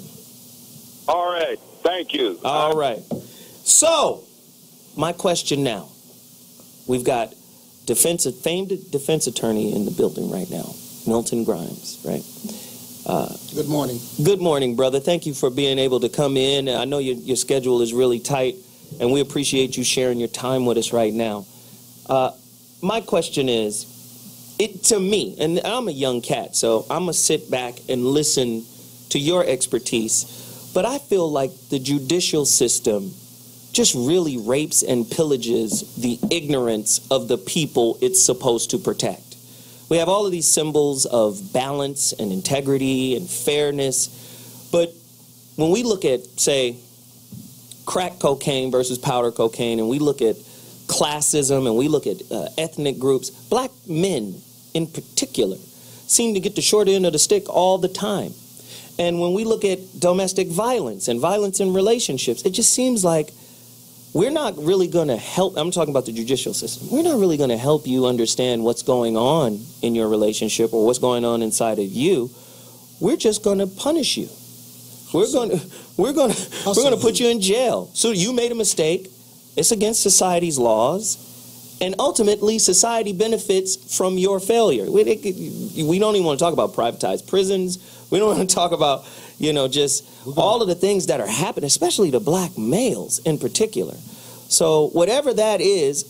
All right. Thank you. All right. So, my question now. We've got famed defense attorney in the building right now, Milton Grimes, right? Good morning. Good morning, brother. Thank you for being able to come in. I know your schedule is really tight, and we appreciate you sharing your time with us right now. My question is, to me, and I'm a young cat, so I'm going to sit back and listen to your expertise, but I feel like the judicial system just really rapes and pillages the ignorance of the people it's supposed to protect. We have all of these symbols of balance and integrity and fairness, but when we look at, say, crack cocaine versus powder cocaine, and we look at classism, and we look at ethnic groups, black men in particular seem to get the short end of the stick all the time. And when we look at domestic violence and violence in relationships, it just seems like we're not really going to help. I'm talking about the judicial system. We're not really going to help you understand what's going on in your relationship or what's going on inside of you. We're just going to punish you. We're going to put you in jail. So you made a mistake. It's against society's laws. And ultimately, society benefits from your failure. We don't even want to talk about privatized prisons. We don't want to talk about, just all of the things that are happening, especially to black males in particular. So whatever that is,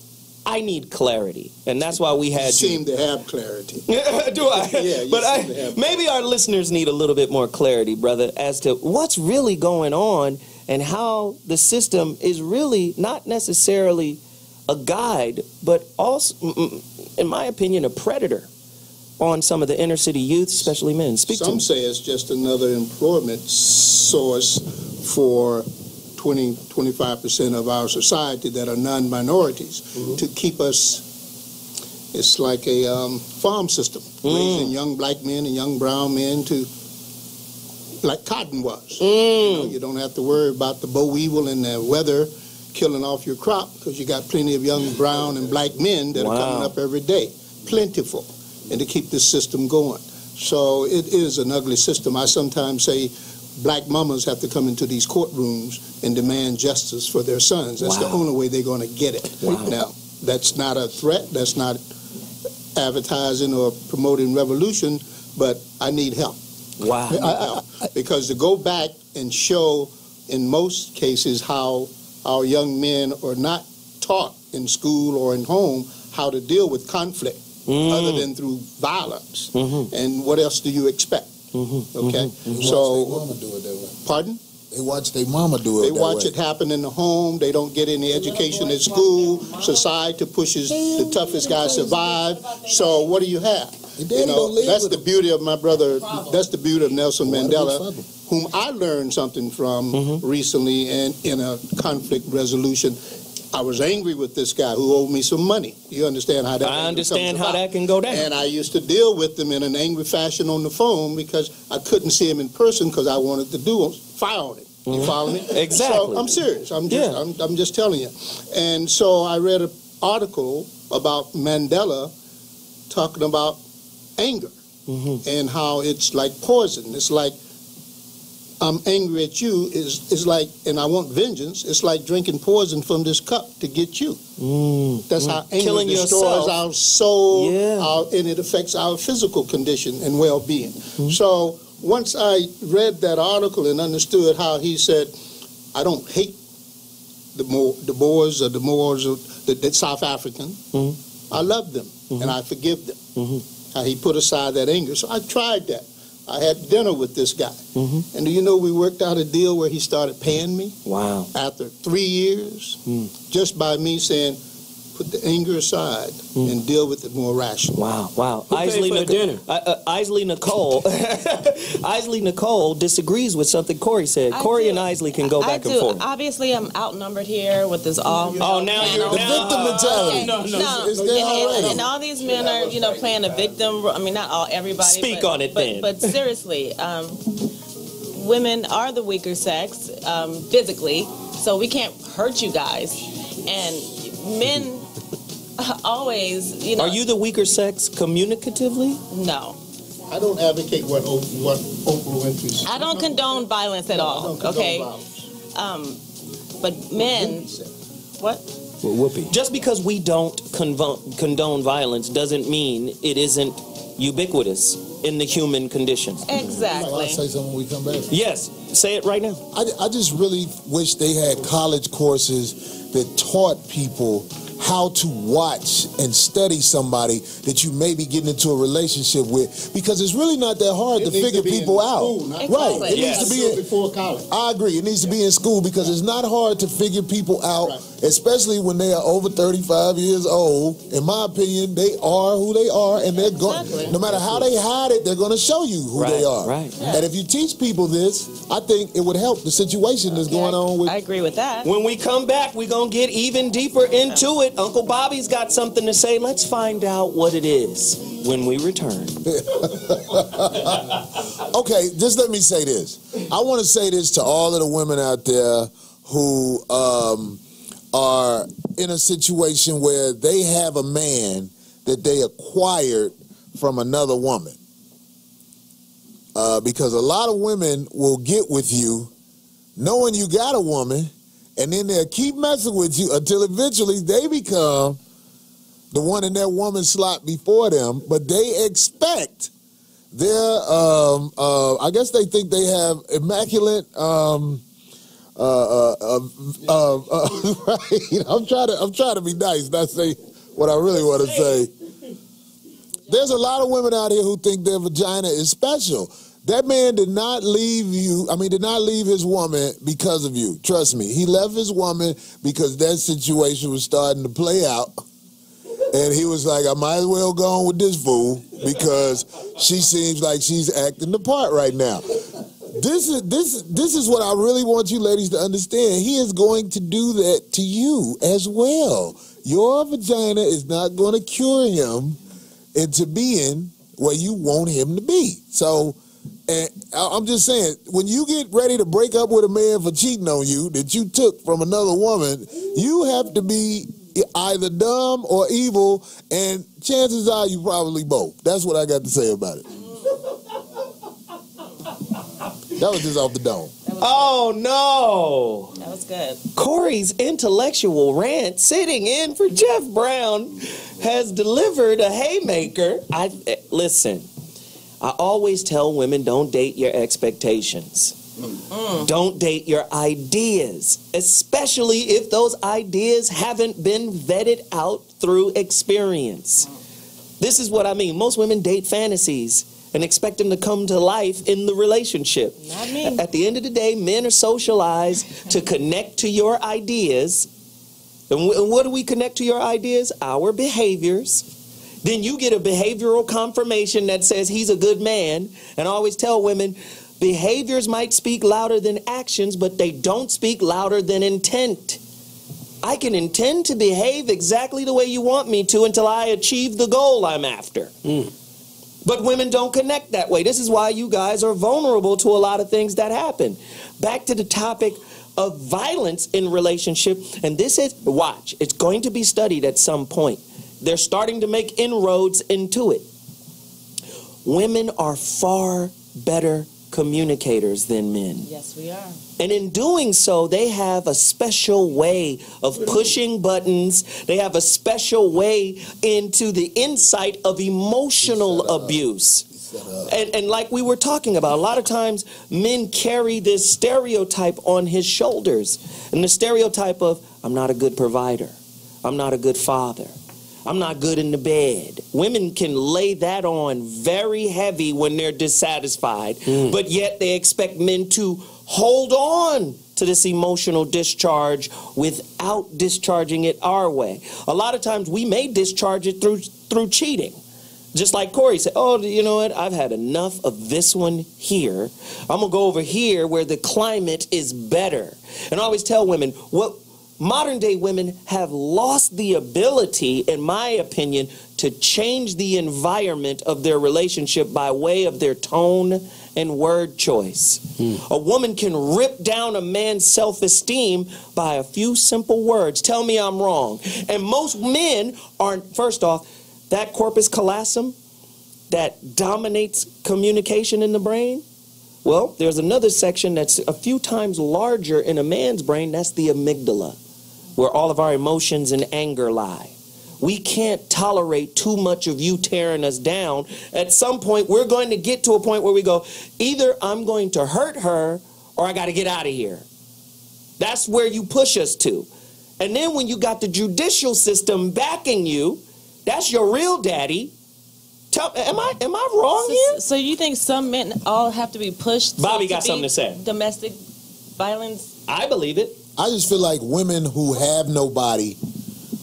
I need clarity. And that's why we had you seem to have clarity. Do I? Yeah, but maybe our listeners need a little bit more clarity, brother, as to what's really going on and how the system is really not necessarily a guide, but also, in my opinion, a predator on some of the inner city youth, especially men. Some say it's just another employment source for 20-25% of our society that are non-minorities to keep us. It's like a farm system, raising young black men and young brown men to, like cotton was. You don't have to worry about the boll weevil and the weather killing off your crop because you got plenty of young brown and black men that are coming up every day, plentiful, and to keep this system going. So it is an ugly system. I sometimes say black mamas have to come into these courtrooms and demand justice for their sons. That's the only way they're going to get it. Now, that's not a threat. That's not advertising or promoting revolution, but I need help. Because to go back and show, in most cases, how our young men are not taught in school or in home how to deal with conflict other than through violence. And what else do you expect? Okay, They so watch their mama do it that way. pardon? They watch their mama do it They that watch way. it happen in the home. They don't get any education at school. Society pushes the toughest guy survive. So what do you have? You know, that's the beauty of my brother. That's the beauty of Nelson Mandela, whom I learned something from recently, and in a conflict resolution. I was angry with this guy who owed me some money. You understand how that? I understand how about. that can go down. And I used to deal with him in an angry fashion on the phone because I couldn't see him in person because I wanted to fire on him. You follow me? Exactly. So I'm serious. I'm just telling you. And so I read an article about Mandela talking about anger and how it's like poison. It's like I'm angry at you is like, and I want vengeance. It's like drinking poison from this cup to get you. That's how anger Killing destroys yourself. our soul, and it affects our physical condition and well-being. So once I read that article and understood how he said, I don't hate the Boers or the Moors or the South African. I love them and I forgive them. How he put aside that anger. So I tried that. I had dinner with this guy. And do you know we worked out a deal where he started paying me? Wow. After 3 years, just by me saying, put the anger aside and deal with it more rationally. Wow. Who paid for the dinner? Isley Nicole. Isley Nicole disagrees with something Corey said. Corey and Isley can go back and forth. Obviously, I'm outnumbered here with this all. Oh, now you're the victim mentality. No. And all these men are, playing a victim. I mean, not all, everybody. Speak on it, then. But seriously, women are the weaker sex physically, so we can't hurt you guys. And men always, Are you the weaker sex communicatively? No. I don't advocate what Oprah Winfrey said. I don't condone violence at all. Okay. But men, what? Well, whoopee. Just because we don't condone violence doesn't mean it isn't ubiquitous in the human condition. Exactly. I'll say something when we come back. Yes, say it right now. I just really wish they had college courses that taught people how to watch and study somebody that you may be getting into a relationship with, because it's really not that hard to figure people out. Right. It needs to be before college. I agree. It needs to be in school because it's not hard to figure people out, especially when they are over 35 years old. In my opinion, they are who they are, and they're going. No matter how they hide it, they're going to show you who they are. Right. And if you teach people this, I think it would help the situation that's going on with. I agree with that. When we come back, we're going to get even deeper into it. Uncle Bobby's got something to say. Let's find out what it is when we return. Okay, just let me say this. I want to say this to all of the women out there who are in a situation where they have a man that they acquired from another woman. Because a lot of women will get with you knowing you got a woman, and then they'll keep messing with you until eventually they become the one in that woman's slot before them, but they expect their, I guess they think they have immaculate, right? I'm trying to be nice, not say what I really want to say. There's a lot of women out here who think their vagina is special. That man did not leave his woman because of you. Trust me. He left his woman because that situation was starting to play out. And he was like, I might as well go on with this fool because she seems like she's acting the part right now. This is what I really want you ladies to understand. He is going to do that to you as well. Your vagina is not going to cure him into being where you want him to be. So, and I'm just saying, when you get ready to break up with a man for cheating on you that you took from another woman, you have to be either dumb or evil, and chances are you probably both. That's what I got to say about it. That was just off the dome. Oh, no. That was good. Corey's intellectual rant, sitting in for Jeff Brown, has delivered a haymaker. Listen, I always tell women, don't date your expectations. Don't date your ideas, especially if those ideas haven't been vetted out through experience. This is what I mean. Most women date fantasies and expect them to come to life in the relationship. Not me. At the end of the day, men are socialized to connect to your ideas. And what do we connect to your ideas? Our behaviors. Then you get a behavioral confirmation that says he's a good man. And I always tell women, behaviors might speak louder than actions, but they don't speak louder than intent. I can intend to behave exactly the way you want me to until I achieve the goal I'm after. But women don't connect that way. This is why you guys are vulnerable to a lot of things that happen. Back to the topic of violence in relationship, and this is, watch, it's going to be studied at some point. They're starting to make inroads into it. Women are far better communicators than men. Yes, we are. And in doing so, they have a special way of pushing buttons. They have a special way into the insight of emotional abuse. And like we were talking about, a lot of times men carry this stereotype on his shoulders. And the stereotype of, I'm not a good provider. I'm not a good father. I'm not good in the bed. Women can lay that on very heavy when they're dissatisfied, but yet they expect men to hold on to this emotional discharge without discharging it our way. A lot of times we may discharge it through cheating. Just like Corey said, oh, you know what? I've had enough of this one here. I'm going to go over here where the climate is better. And I always tell women, what modern day women have lost the ability, in my opinion, to change the environment of their relationship by way of their tone and word choice. A woman can rip down a man's self-esteem by a few simple words. Tell me I'm wrong. And most men aren't, first off, that corpus callosum that dominates communication in the brain. Well, there's another section that's a few times larger in a man's brain. That's the amygdala, where all of our emotions and anger lie. We can't tolerate too much of you tearing us down. At some point, we're going to get to a point where we go, either I'm going to hurt her or I got to get out of here. That's where you push us to. And then when you got the judicial system backing you, that's your real daddy. Am I wrong here? So you think some men all have to be pushed? Bobby got something to say. Domestic violence? I believe it. I just feel like women who have nobody,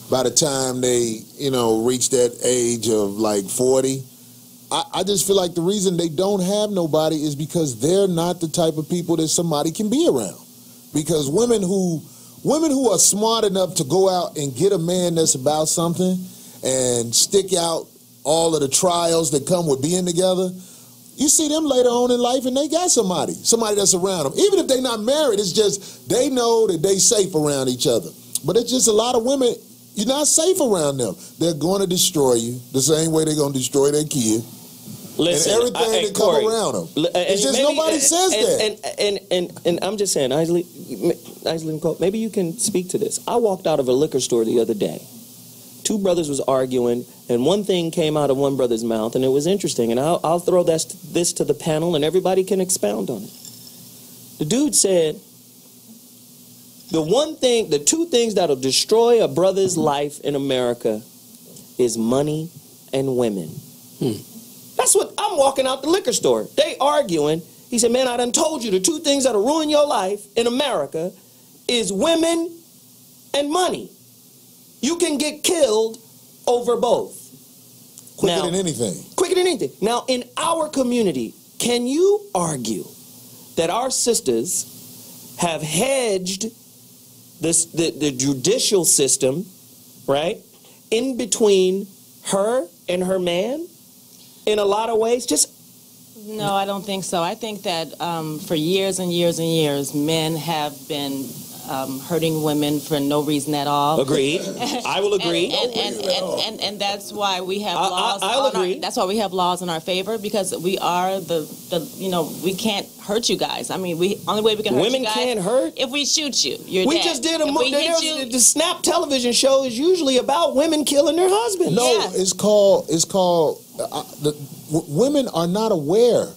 by the time they, reach that age of like 40, I just feel like the reason they don't have nobody is because they're not the type of people that somebody can be around. Because women who are smart enough to go out and get a man that's about something and stick out all of the trials that come with being together, you see them later on in life and they got somebody that's around them. Even if they're not married, it's just they know that they safe around each other. But it's just a lot of women, you're not safe around them. They're going to destroy you the same way they're going to destroy their kid. Listen, and everything that come around them. It's just nobody says that. And I'm just saying, Isley, Nicole, maybe you can speak to this. I walked out of a liquor store the other day. Two brothers was arguing, and one thing came out of one brother's mouth, and it was interesting. And I'll throw this to the panel, and everybody can expound on it. The dude said, the two things that'll destroy a brother's life in America is money and women. That's what I'm walking out the liquor store. They arguing. He said, man, I done told you the two things that'll ruin your life in America is women and money. You can get killed over both. Quicker than anything. Quicker than anything. Now, in our community, can you argue that our sisters have hedged the judicial system, right, in between her and her man in a lot of ways? No, I don't think so. I think that for years and years and years, men have been hurting women for no reason at all. Agreed. I will agree. And that's why we have laws. That's why we have laws in our favor, because we are we can't hurt you guys. I mean, only way we can hurt women you guys can't hurt if we shoot you. You're we dead. Just did the Snap television show is usually about women killing their husbands. No, yeah. It's called women are not aware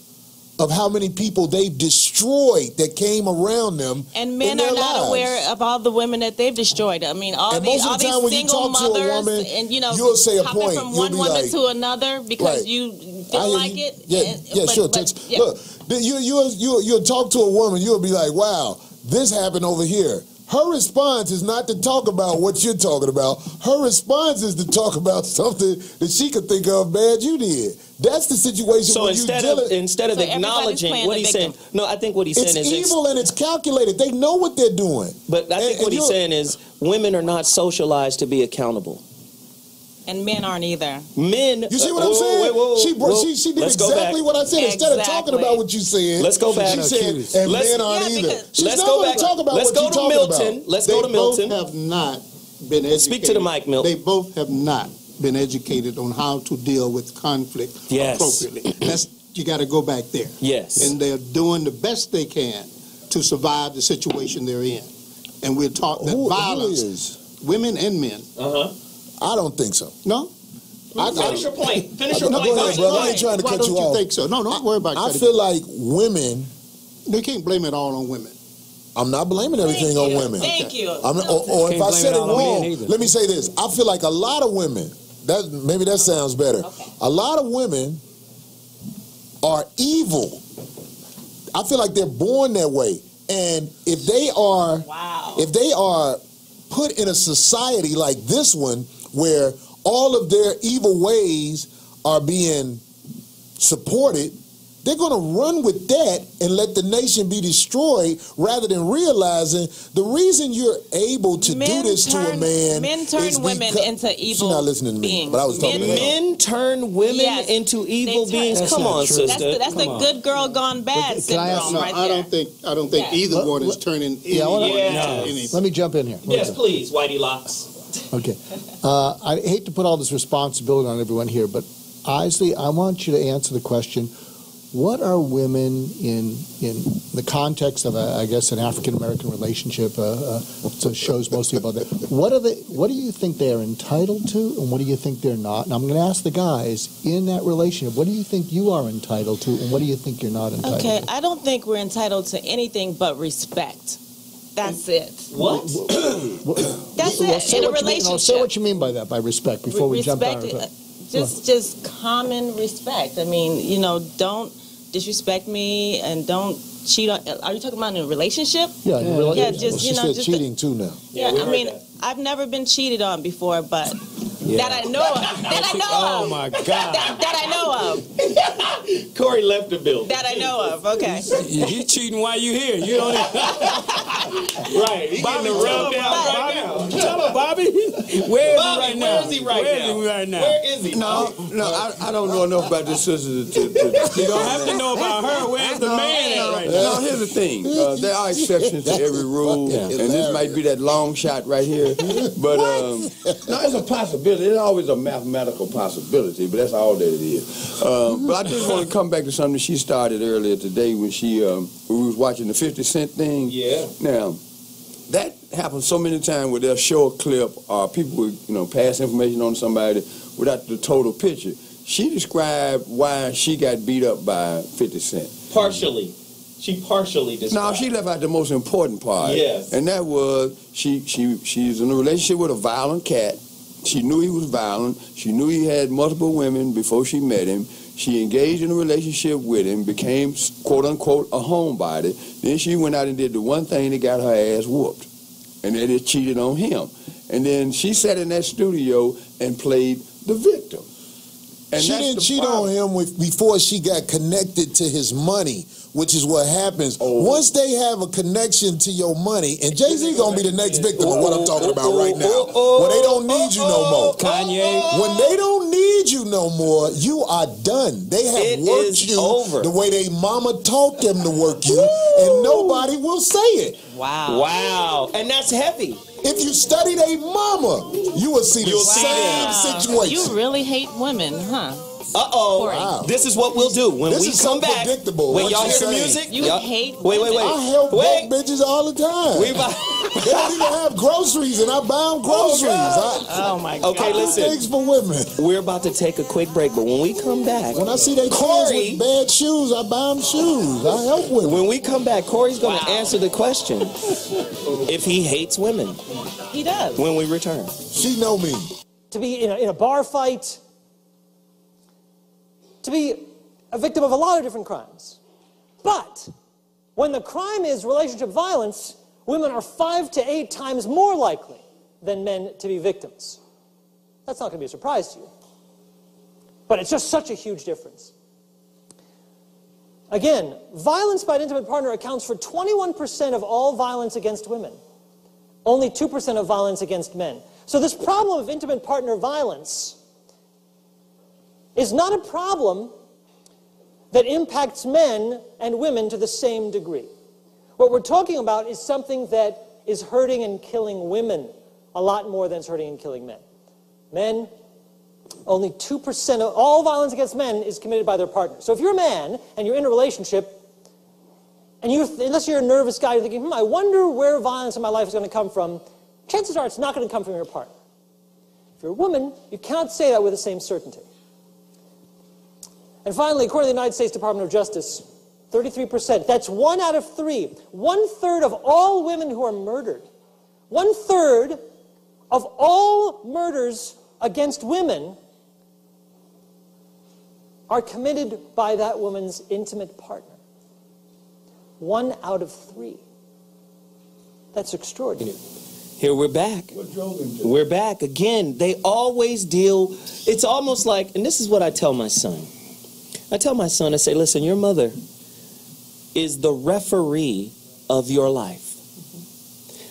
of how many people they've destroyed that came around them. And men in their are not lives. aware of all the women that they've destroyed. I mean, all And these, most of all the time these when you single talk to a mothers, woman, and you know, you'll say a hopping point. from You'll one be woman like, to another because right. you I feel hear like you. it. Yeah, sure. Yeah. Look, you'll talk to a woman. You'll be like, wow, this happened over here. Her response is not to talk about what you're talking about. Her response is to talk about something that she could think of bad you did. That's the situation. So when instead of acknowledging what he's saying, no, I think what he's saying is it's evil and it's calculated. They know what they're doing. But I think what he's saying is women are not socialized to be accountable. And men aren't either. Men. You see what I'm saying? She did exactly what I said. Instead of talking about what you said, let's go back. She said, and men aren't either. Let's go back. Let's go to Milton. Let's go to Milton. They both have not been educated. Speak to the mic, Milton. They both have not been educated on how to deal with conflict appropriately. You got to go back there. Yes. And they're doing the best they can to survive the situation they're in. And we're taught that violence, women and men. I don't think so. No? Finish your point. Finish your point. Go ahead, brother. I ain't trying to cut you off. Why don't you think so? No, don't worry about I feel like women... They can't blame it all on women. I'm not blaming everything on women. Thank you. Or if I said it wrong, let me say this. I feel like a lot of women, maybe that sounds better. A lot of women are evil. I feel like they're born that way. And if they are put in a society like this one, where all of their evil ways are being supported, they're going to run with that and let the nation be destroyed rather than realizing the reason you're able to do this to a man. Men turn women into evil She's not listening to me, beings. but I was talking to her. Men turn women into evil beings. Come on, sister. That's the good girl gone bad syndrome right there. I don't think either one is turning anything. Let me jump in here. Yes, please, Whitey Locks. Okay. I hate to put all this responsibility on everyone here, but Isley, I want you to answer the question, what are women in the context of, I guess, an African-American relationship, so shows mostly about that, what do you think they are entitled to, and what do you think they're not? And I'm going to ask the guys, in that relationship, what do you think you are entitled to, and what do you think you're not entitled to? Okay, I don't think we're entitled to anything but respect. That's it. What? That's it. In a relationship. Say what you mean by that, by respect, before we jump out of it. Just common respect. I mean, don't disrespect me and don't cheat on. Are you talking about in a relationship? Yeah, in a relationship. Yeah, she said cheating too now. Yeah, I mean, I've never been cheated on before, but that I know of. Oh my God. That I know of. Corey left the building. That I know of. Okay. He's cheating while you here. You don't. Right. He's getting the rub down right now. Tell her, Bobby. Where is he right now? Where is he right now? Where is he? No, I don't know enough about this sister to you don't have to know about her. Where's the man at right now? No, here's the thing. There are exceptions to every rule, and this might be that long shot right here. But no, it's a possibility. It's always a mathematical possibility, but that's all that it is. But I just want to come back to something she started earlier today when we was watching the 50 Cent thing. Yeah. Now, that happens so many times where they'll show a clip or people would, pass information on somebody without the total picture. She described why she got beat up by 50 Cent. Partially. She partially described. No, she left out the most important part. Yes. And that was she's in a relationship with a violent cat. She knew he was violent. She knew he had multiple women before she met him. She engaged in a relationship with him, became, quote unquote, a homebody. Then she went out and did the one thing that got her ass whooped. And that is cheated on him. And then she sat in that studio and played the victim. And she didn't cheat on him before she got connected to his money, which is what happens. Once they have a connection to your money, and Jay-Z gonna be the next victim of what I'm talking about right now. When they don't need you no more. Kanye. When they don't need you no more, you are done. They have worked you the way they mama taught them to work you, and nobody will say it. Wow. Wow. And that's heavy. If you studied a mama, you will see the same situation. You really hate women, huh? Uh-oh. Wow. This is what we'll do. When we come back. Predictable. Wait, y'all hear the music? You hate Wait. I help broke bitches all the time. They don't even have groceries, and I buy them groceries. Oh my God. Okay, listen. Things for women. We're about to take a quick break, but when we come back, when I see they kids with bad shoes, I buy them shoes. I help women. When we come back, Corey's going to answer the question if he hates women. He does. When we return. She know me. To be in a bar fight, to be a victim of a lot of different crimes. But when the crime is relationship violence, women are 5 to 8 times more likely than men to be victims. That's not going to be a surprise to you. But it's just such a huge difference. Again, violence by an intimate partner accounts for 21% of all violence against women. Only 2% of violence against men. So this problem of intimate partner violence is not a problem that impacts men and women to the same degree. What we're talking about is something that is hurting and killing women a lot more than it's hurting and killing men. Men, only 2% of all violence against men is committed by their partner. So if you're a man and you're in a relationship, and unless you're a nervous guy, you're thinking, I wonder where violence in my life is going to come from, chances are it's not going to come from your partner. If you're a woman, you cannot say that with the same certainty. And finally, according to the United States Department of Justice, 33%, that's 1 out of 3. 1/3 of all women who are murdered, 1/3 of all murders against women are committed by that woman's intimate partner. 1 out of 3. That's extraordinary. Here we're back. We're back again. They always deal, it's almost like, and this is what I tell my son. I tell my son, I say, listen, your mother is the referee of your life.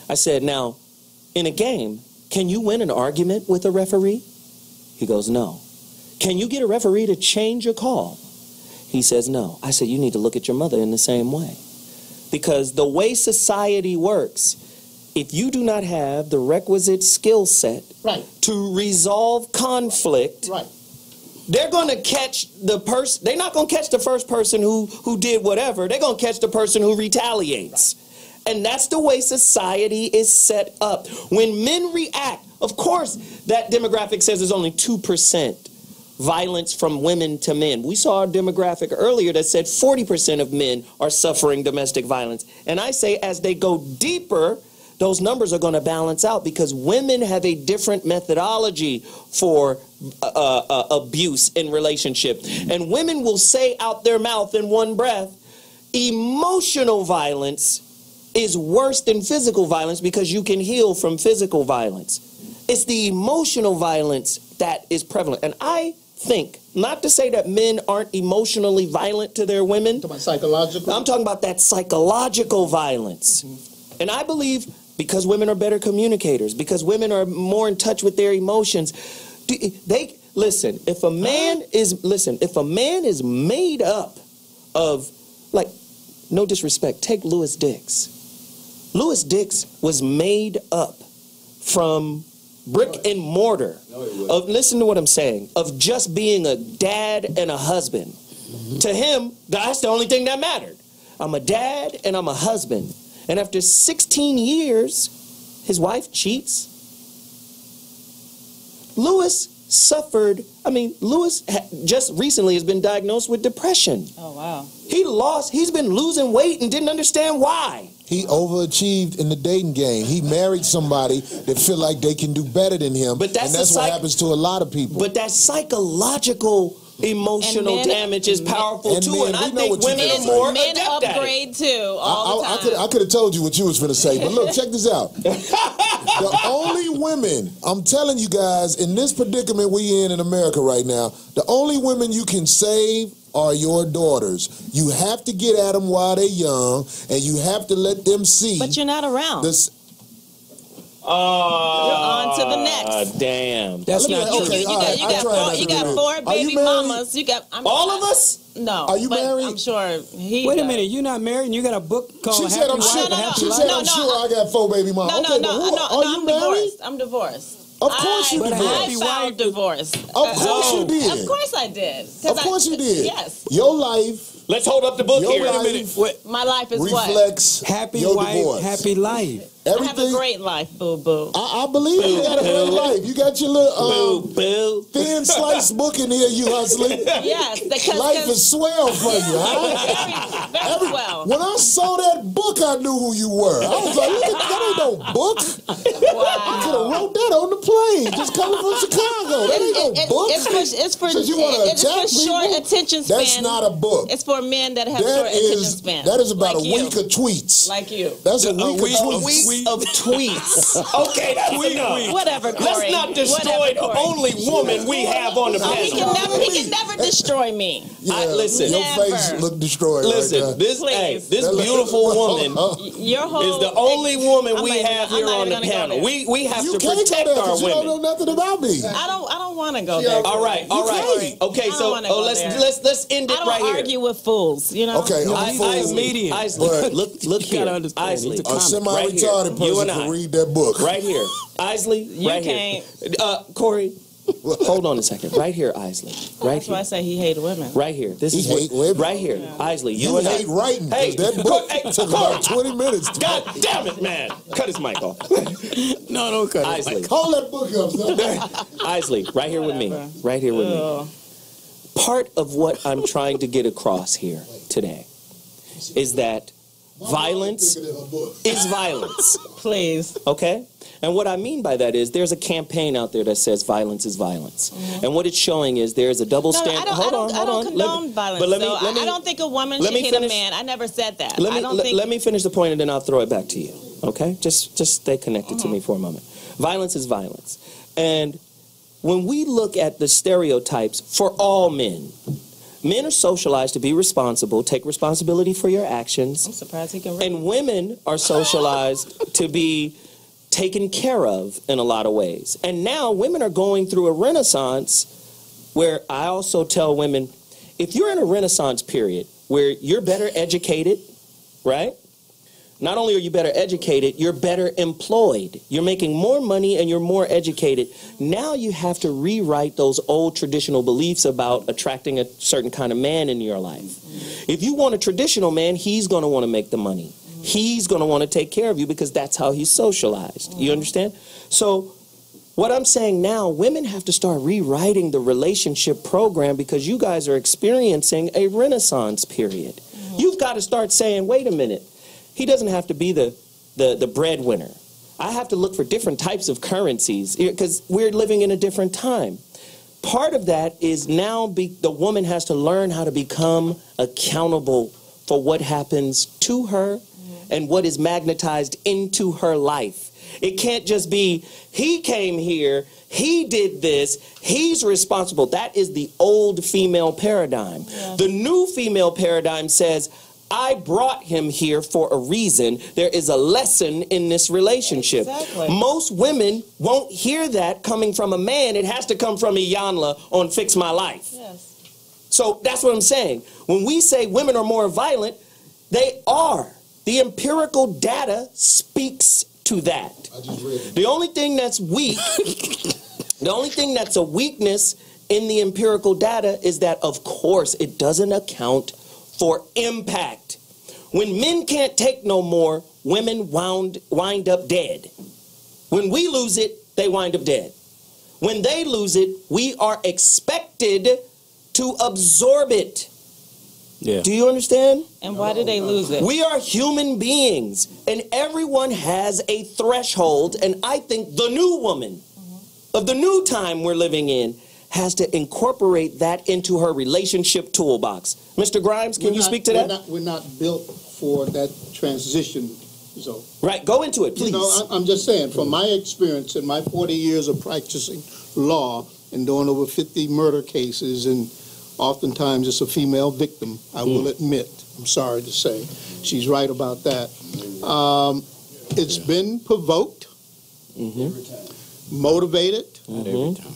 I said, now, in a game, can you win an argument with a referee? He goes, no. Can you get a referee to change a call? He says, no. I said, you need to look at your mother in the same way. Because the way society works, if you do not have the requisite skill set to resolve conflict, they're going to catch the person. They're not going to catch the first person who did whatever. They're going to catch the person who retaliates. And that's the way society is set up. When men react, of course, that demographic says there's only 2% violence from women to men. We saw a demographic earlier that said 40% of men are suffering domestic violence. And I say as they go deeper, those numbers are going to balance out because women have a different methodology for abuse in relationship. And women will say out their mouth in one breath, emotional violence is worse than physical violence because you can heal from physical violence. It's the emotional violence that is prevalent. And I think, not to say that men aren't emotionally violent to their women. Talking about psychological? I'm talking about that psychological violence. And I believe because women are better communicators, because women are more in touch with their emotions, listen, if a man is made up of, like, no disrespect, take Louis Dix. Louis Dix was made up from brick and mortar of, listen to what I'm saying, of just being a dad and a husband. To him, that's the only thing that mattered. I'm a dad and I'm a husband. And after 16 years, his wife cheats. Louis suffered, Louis just recently has been diagnosed with depression. Oh, wow. He's been losing weight and didn't understand why. He overachieved in the dating game. He married somebody that feel like they can do better than him. But that's what happens to a lot of people. But that psychological emotional damage is powerful too, and I think women are more adept at it. Upgrade too all the time. I could have told you what you was going to say, but look, check this out. The only women, I'm telling you guys, in this predicament we in America right now, the only women you can save are your daughters. You have to get at them while they're young, and you have to let them see. But you're not around. You're on to the next. Damn. That's not true. You got four baby mamas. All of us? No. Are you married? I'm sure he. Wait a minute. You're not married and you got a book called Happy Wife and Happy Life? She said, I'm sure I got 4 baby mamas. No, I'm divorced. I'm divorced. Of course you I divorced. filed divorce. Of course you did. Of course I did. Of course you did. Yes. Your life. Let's hold up the book Your here. life My life is reflects Happy your wife, divorce. happy life. I have a great life, boo-boo. I believe you got a great life. You got your little thin slice book in here, you hustling. Yes, because life is swell for you, huh? Very swell. When I saw that book, I knew who you were. I was like, look at that, ain't no book. Wow. You could have wrote that on the plane, just coming from Chicago. That ain't no book. It's for short attention span. That's not a book. It's for men that have short attention span. That is about like a week of tweets. Like you. That's a week of tweets. Of tweets. Okay, that's enough. Whatever, Corey. Let's not destroy the only woman we have on the panel. He can never destroy me. Listen, your face look destroyed. Listen, right this beautiful woman Your whole is the only woman we have here on the panel. We have to protect our women. You don't know nothing about me. I don't want to go there. All right. Okay, so let's end it right here. I don't argue with fools. You know. Okay, Isley, look here. Isley, a semi-retarded person can read that book. Right here. Isley, right here. Corey, hold on a second. Right here, Isley. Right That's why I say he hated women. Right here. This He is hate women. right here. Isley, You and I. hate writing. Hey, That book took about 20 minutes. God damn it, man. Cut his mic off. No, don't cut Isley. it. Hold that book up, son. Isley, right here with me. Right here with me. Part of what I'm trying to get across here today is that violence is violence. Please. Okay? And what I mean by that is there's a campaign out there that says violence is violence. And what it's showing is there's a double standard. I don't condone violence. But I don't think a woman should hit a man. I never said that. Let me finish the point and then I'll throw it back to you. Okay? Just stay connected to me for a moment. Violence is violence. And when we look at the stereotypes for all men, men are socialized to be responsible, take responsibility for your actions. I'm surprised he can read. And women are socialized to be taken care of in a lot of ways. And now women are going through a renaissance where I also tell women, if you're in a renaissance period where you're better educated, right? Not only are you better educated, you're better employed. You're making more money and you're more educated. Now you have to rewrite those old traditional beliefs about attracting a certain kind of man in your life. If you want a traditional man, he's going to want to make the money. He's going to want to take care of you because that's how he's socialized. You understand? So what I'm saying now, women have to start rewriting the relationship program because you guys are experiencing a renaissance period. You've got to start saying, wait a minute. He doesn't have to be the breadwinner. I have to look for different types of currencies because we're living in a different time. Part of that is now the woman has to learn how to become accountable for what happens to her and what is magnetized into her life. It can't just be, he came here, he did this, he's responsible. That is the old female paradigm. Yeah. The new female paradigm says, I brought him here for a reason. There is a lesson in this relationship. Exactly. Most women won't hear that coming from a man. It has to come from Iyanla on Fix My Life. Yes. So that's what I'm saying. When we say women are more violent, they are. The empirical data speaks to that. I just read it. The only thing that's weak, the only thing that's a weakness in the empirical data is that, of course, it doesn't account for impact. When men can't take no more, women wind up dead. When we lose it, they wind up dead. When they lose it, we are expected to absorb it. Yeah. Do you understand? And why do they lose it? We are human beings, and everyone has a threshold, and I think the new woman of the new time we're living in has to incorporate that into her relationship toolbox. Mr. Grimes, can you speak to that? We're not built for that transition zone. Right, go into it, please. You know, I'm just saying, from my experience in my 40 years of practicing law and doing over 50 murder cases, and oftentimes it's a female victim, I will admit. I'm sorry to say. She's right about that. It's been provoked, motivated, every time,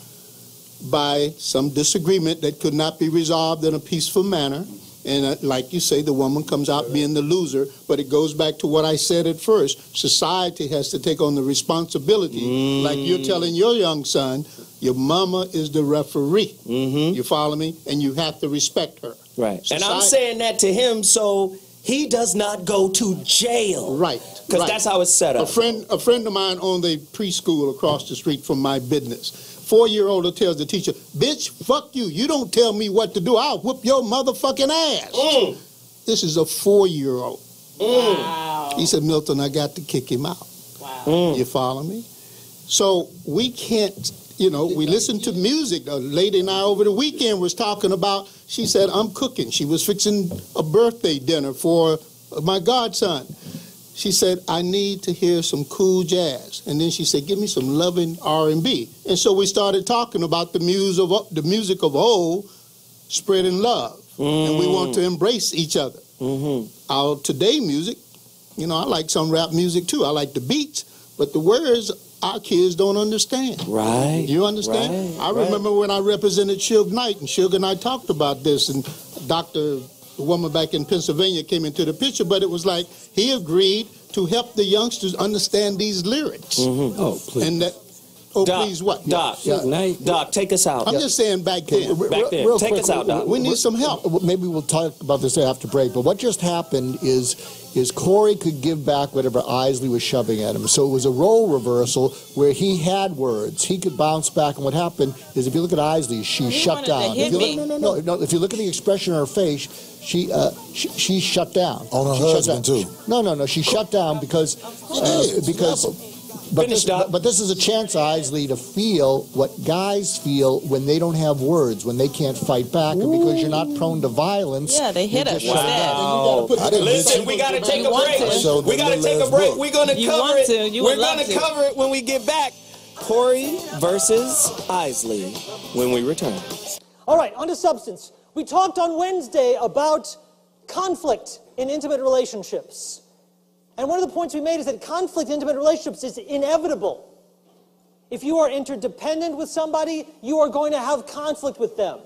by some disagreement that could not be resolved in a peaceful manner, And like you say, the woman comes out being the loser, but it goes back to what I said at first. Society has to take on the responsibility, like you're telling your young son, your mama is the referee. You follow me? And you have to respect her. Right. And I'm saying that to him so he does not go to jail. Right. Because that's how it's set up. A friend of mine owned a preschool across the street from my business. 4-year-old tells the teacher, bitch, fuck you. You don't tell me what to do. I'll whoop your motherfucking ass. This is a 4-year-old. Wow. He said, Milton, I got to kick him out. Wow. You follow me? So we can't, we listen to music. A lady and I over the weekend was talking about, she said, I'm cooking. She was fixing a birthday dinner for my godson. She said, I need to hear some cool jazz. And then she said, give me some loving R&B. And so we started talking about the music of old, spreading love. And we want to embrace each other. Our today music, I like some rap music too. I like the beats, but the words our kids don't understand. Right. You understand? Right, I remember when I represented Suge Knight, and Suge and I talked about this, and the woman back in Pennsylvania came into the picture, but it was like he agreed to help the youngsters understand these lyrics. Oh, please. And that, Doc, please what? Doc, take us out. I'm just saying back then. Real take quick, us out, Doc. We need some help. Maybe we'll talk about this after break, but what just happened is Corey could give back whatever Isley was shoving at him. So it was a role reversal where he had words. He could bounce back, and what happened is if you look at Isley, she shut down. No, if you look at the expression on her face, she shut down. On her husband, too. No, she shut down because But this is a chance, Isley, to feel what guys feel when they don't have words, when they can't fight back, and because you're not prone to violence. Yeah, they hit us. Wow. Listen, we got to take a break. We got to take a break. We're going to cover it. We're going to cover it when we get back. Corey versus Isley when we return. All right, on to substance. We talked on Wednesday about conflict in intimate relationships. And one of the points we made is that conflict in intimate relationships is inevitable. If you are interdependent with somebody, you are going to have conflict with them.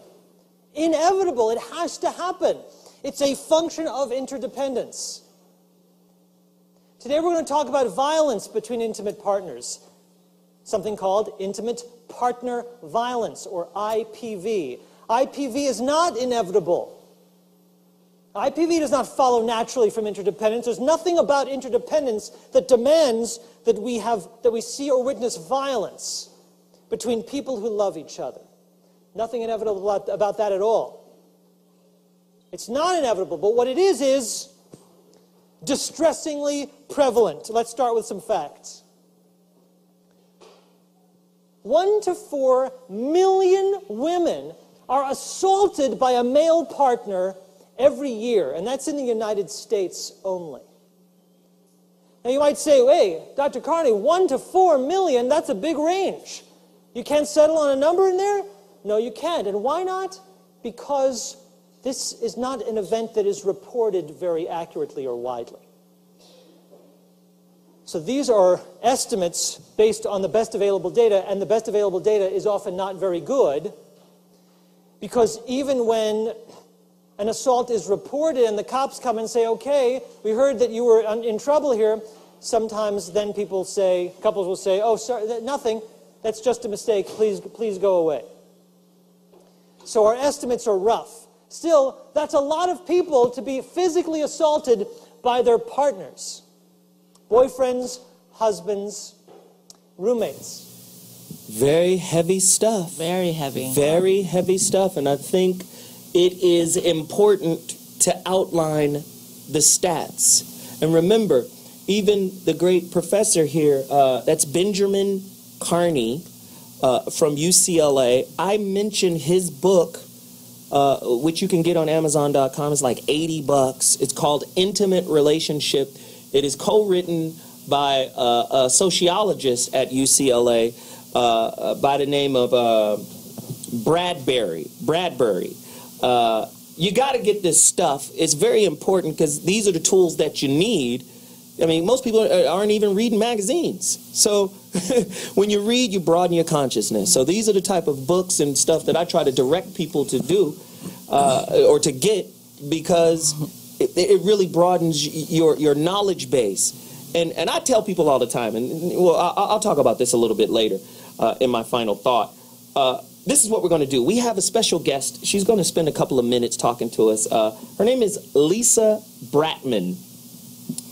Inevitable. It has to happen. It's a function of interdependence. Today we're going to talk about violence between intimate partners, something called intimate partner violence, or IPV. IPV is not inevitable. IPV does not follow naturally from interdependence. There's nothing about interdependence that demands that we see or witness violence between people who love each other. Nothing inevitable about that at all. It's not inevitable, but what it is distressingly prevalent. Let's start with some facts. 1 to 4 million women are assaulted by a male partner every year, and that's in the United States only. Now you might say, hey, Dr. Carney, 1 to 4 million, that's a big range. You can't settle on a number in there? No, you can't. And why not? Because this is not an event that is reported very accurately or widely. So these are estimates based on the best available data, and the best available data is often not very good, because even when an assault is reported and the cops come and say, okay, we heard that you were in trouble here, sometimes then couples will say, oh, sorry, nothing, that's just a mistake, please go away. So our estimates are rough. Still, that's a lot of people to be physically assaulted by their partners. Boyfriends, husbands, roommates. Very heavy stuff. Very heavy. Very heavy stuff, and I think it is important to outline the stats. And remember, even the great professor here, that's Benjamin Carney from UCLA, I mentioned his book, which you can get on Amazon.com. It's like $80. It's called Intimate Relationship. It is co-written by a sociologist at UCLA by the name of Bradbury. You got to get this stuff. It's very important because these are the tools that you need. I mean, most people aren't even reading magazines. So when you read, you broaden your consciousness. So these are the type of books and stuff that I try to direct people to do or to get, because it really broadens your knowledge base. And I tell people all the time, and well, I'll talk about this a little bit later in my final thought. This is what we're going to do. We have a special guest. She's going to spend a couple of minutes talking to us. Her name is Lisa Bratman,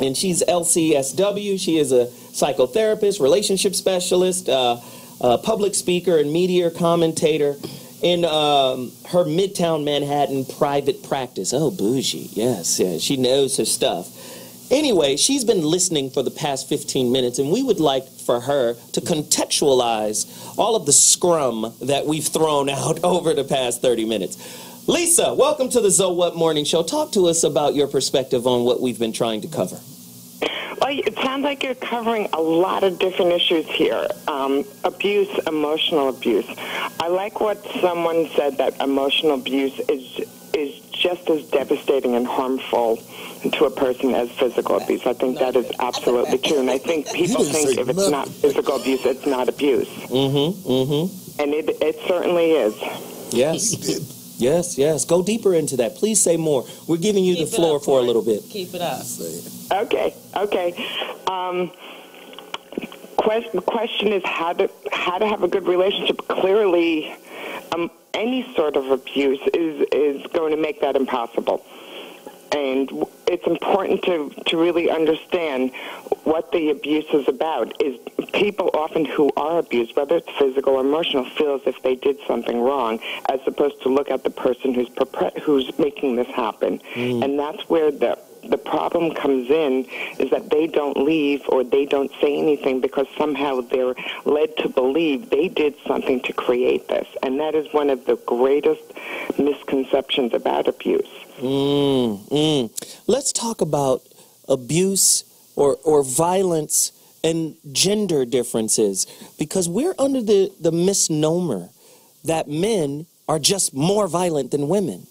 and she's LCSW. She is a psychotherapist, relationship specialist, public speaker, and media commentator in her Midtown Manhattan private practice. Oh, bougie. Yes, she knows her stuff. Anyway, she's been listening for the past 15 minutes, and we would like for her to contextualize all of the scrum that we've thrown out over the past 30 minutes. Lisa, welcome to the So What Morning Show. Talk to us about your perspective on what we've been trying to cover. Well, it sounds like you're covering a lot of different issues here. Abuse, emotional abuse. I like what someone said, that emotional abuse is just as devastating and harmful to a person as physical abuse. I think that is absolutely true. And I think people think if it's not physical abuse, it's not abuse. And it certainly is. Yes. Yes. Go deeper into that. Please say more. We're giving you the floor for a little bit. Keep it up. Okay. The question is how to have a good relationship. Clearly, any sort of abuse is going to make that impossible. And it's important to really understand what the abuse is about. Is people often who are abused, whether it's physical or emotional, feel as if they did something wrong, as opposed to look at the person who's making this happen. And that's where the problem comes in, is that they don't leave or they don't say anything because somehow they're led to believe they did something to create this. And that is one of the greatest misconceptions about abuse. Let's talk about abuse or violence and gender differences, because we're under the misnomer that men are just more violent than women.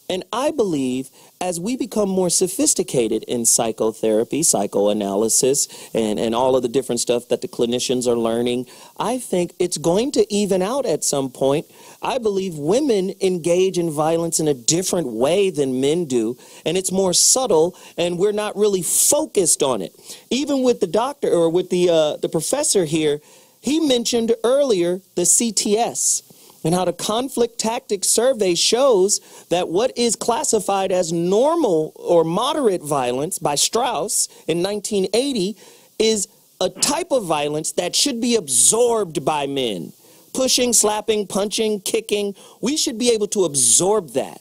And I believe as we become more sophisticated in psychotherapy, psychoanalysis, and all of the different stuff that the clinicians are learning, I think it's going to even out at some point. I believe women engage in violence in a different way than men do, and it's more subtle, and we're not really focused on it. Even with the doctor, or with the professor here, he mentioned earlier the CTS. And how the conflict tactics survey shows that what is classified as normal or moderate violence by Strauss in 1980 is a type of violence that should be absorbed by men. Pushing, slapping, punching, kicking, we should be able to absorb that.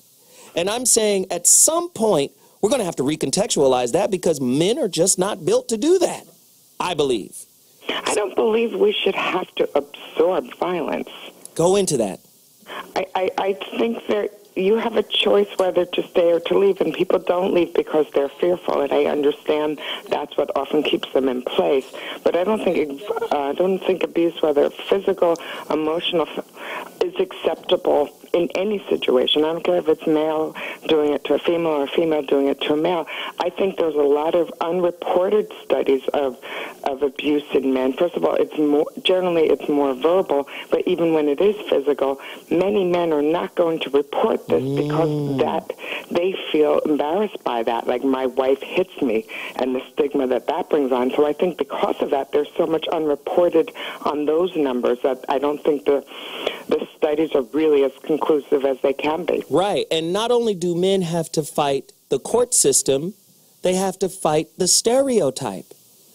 And I'm saying at some point, we're going to have to recontextualize that, because men are just not built to do that, I believe. I don't believe we should have to absorb violence. Go into that. I think that you have a choice whether to stay or to leave, and people don't leave because they're fearful, and I understand that's what often keeps them in place. But I don't think abuse, whether physical, emotional, is acceptable in any situation. I don't care if it's male doing it to a female or a female doing it to a male. I think there's a lot of unreported studies of abuse in men. First of all, generally it's more verbal, but even when it is physical, many men are not going to report this because that they feel embarrassed by that, like my wife hits me, and the stigma that brings on. So I think because of that, there's so much unreported on those numbers that I don't think the studies are really as conclusive as they can be. Right, and not only do men have to fight the court system, they have to fight the stereotype.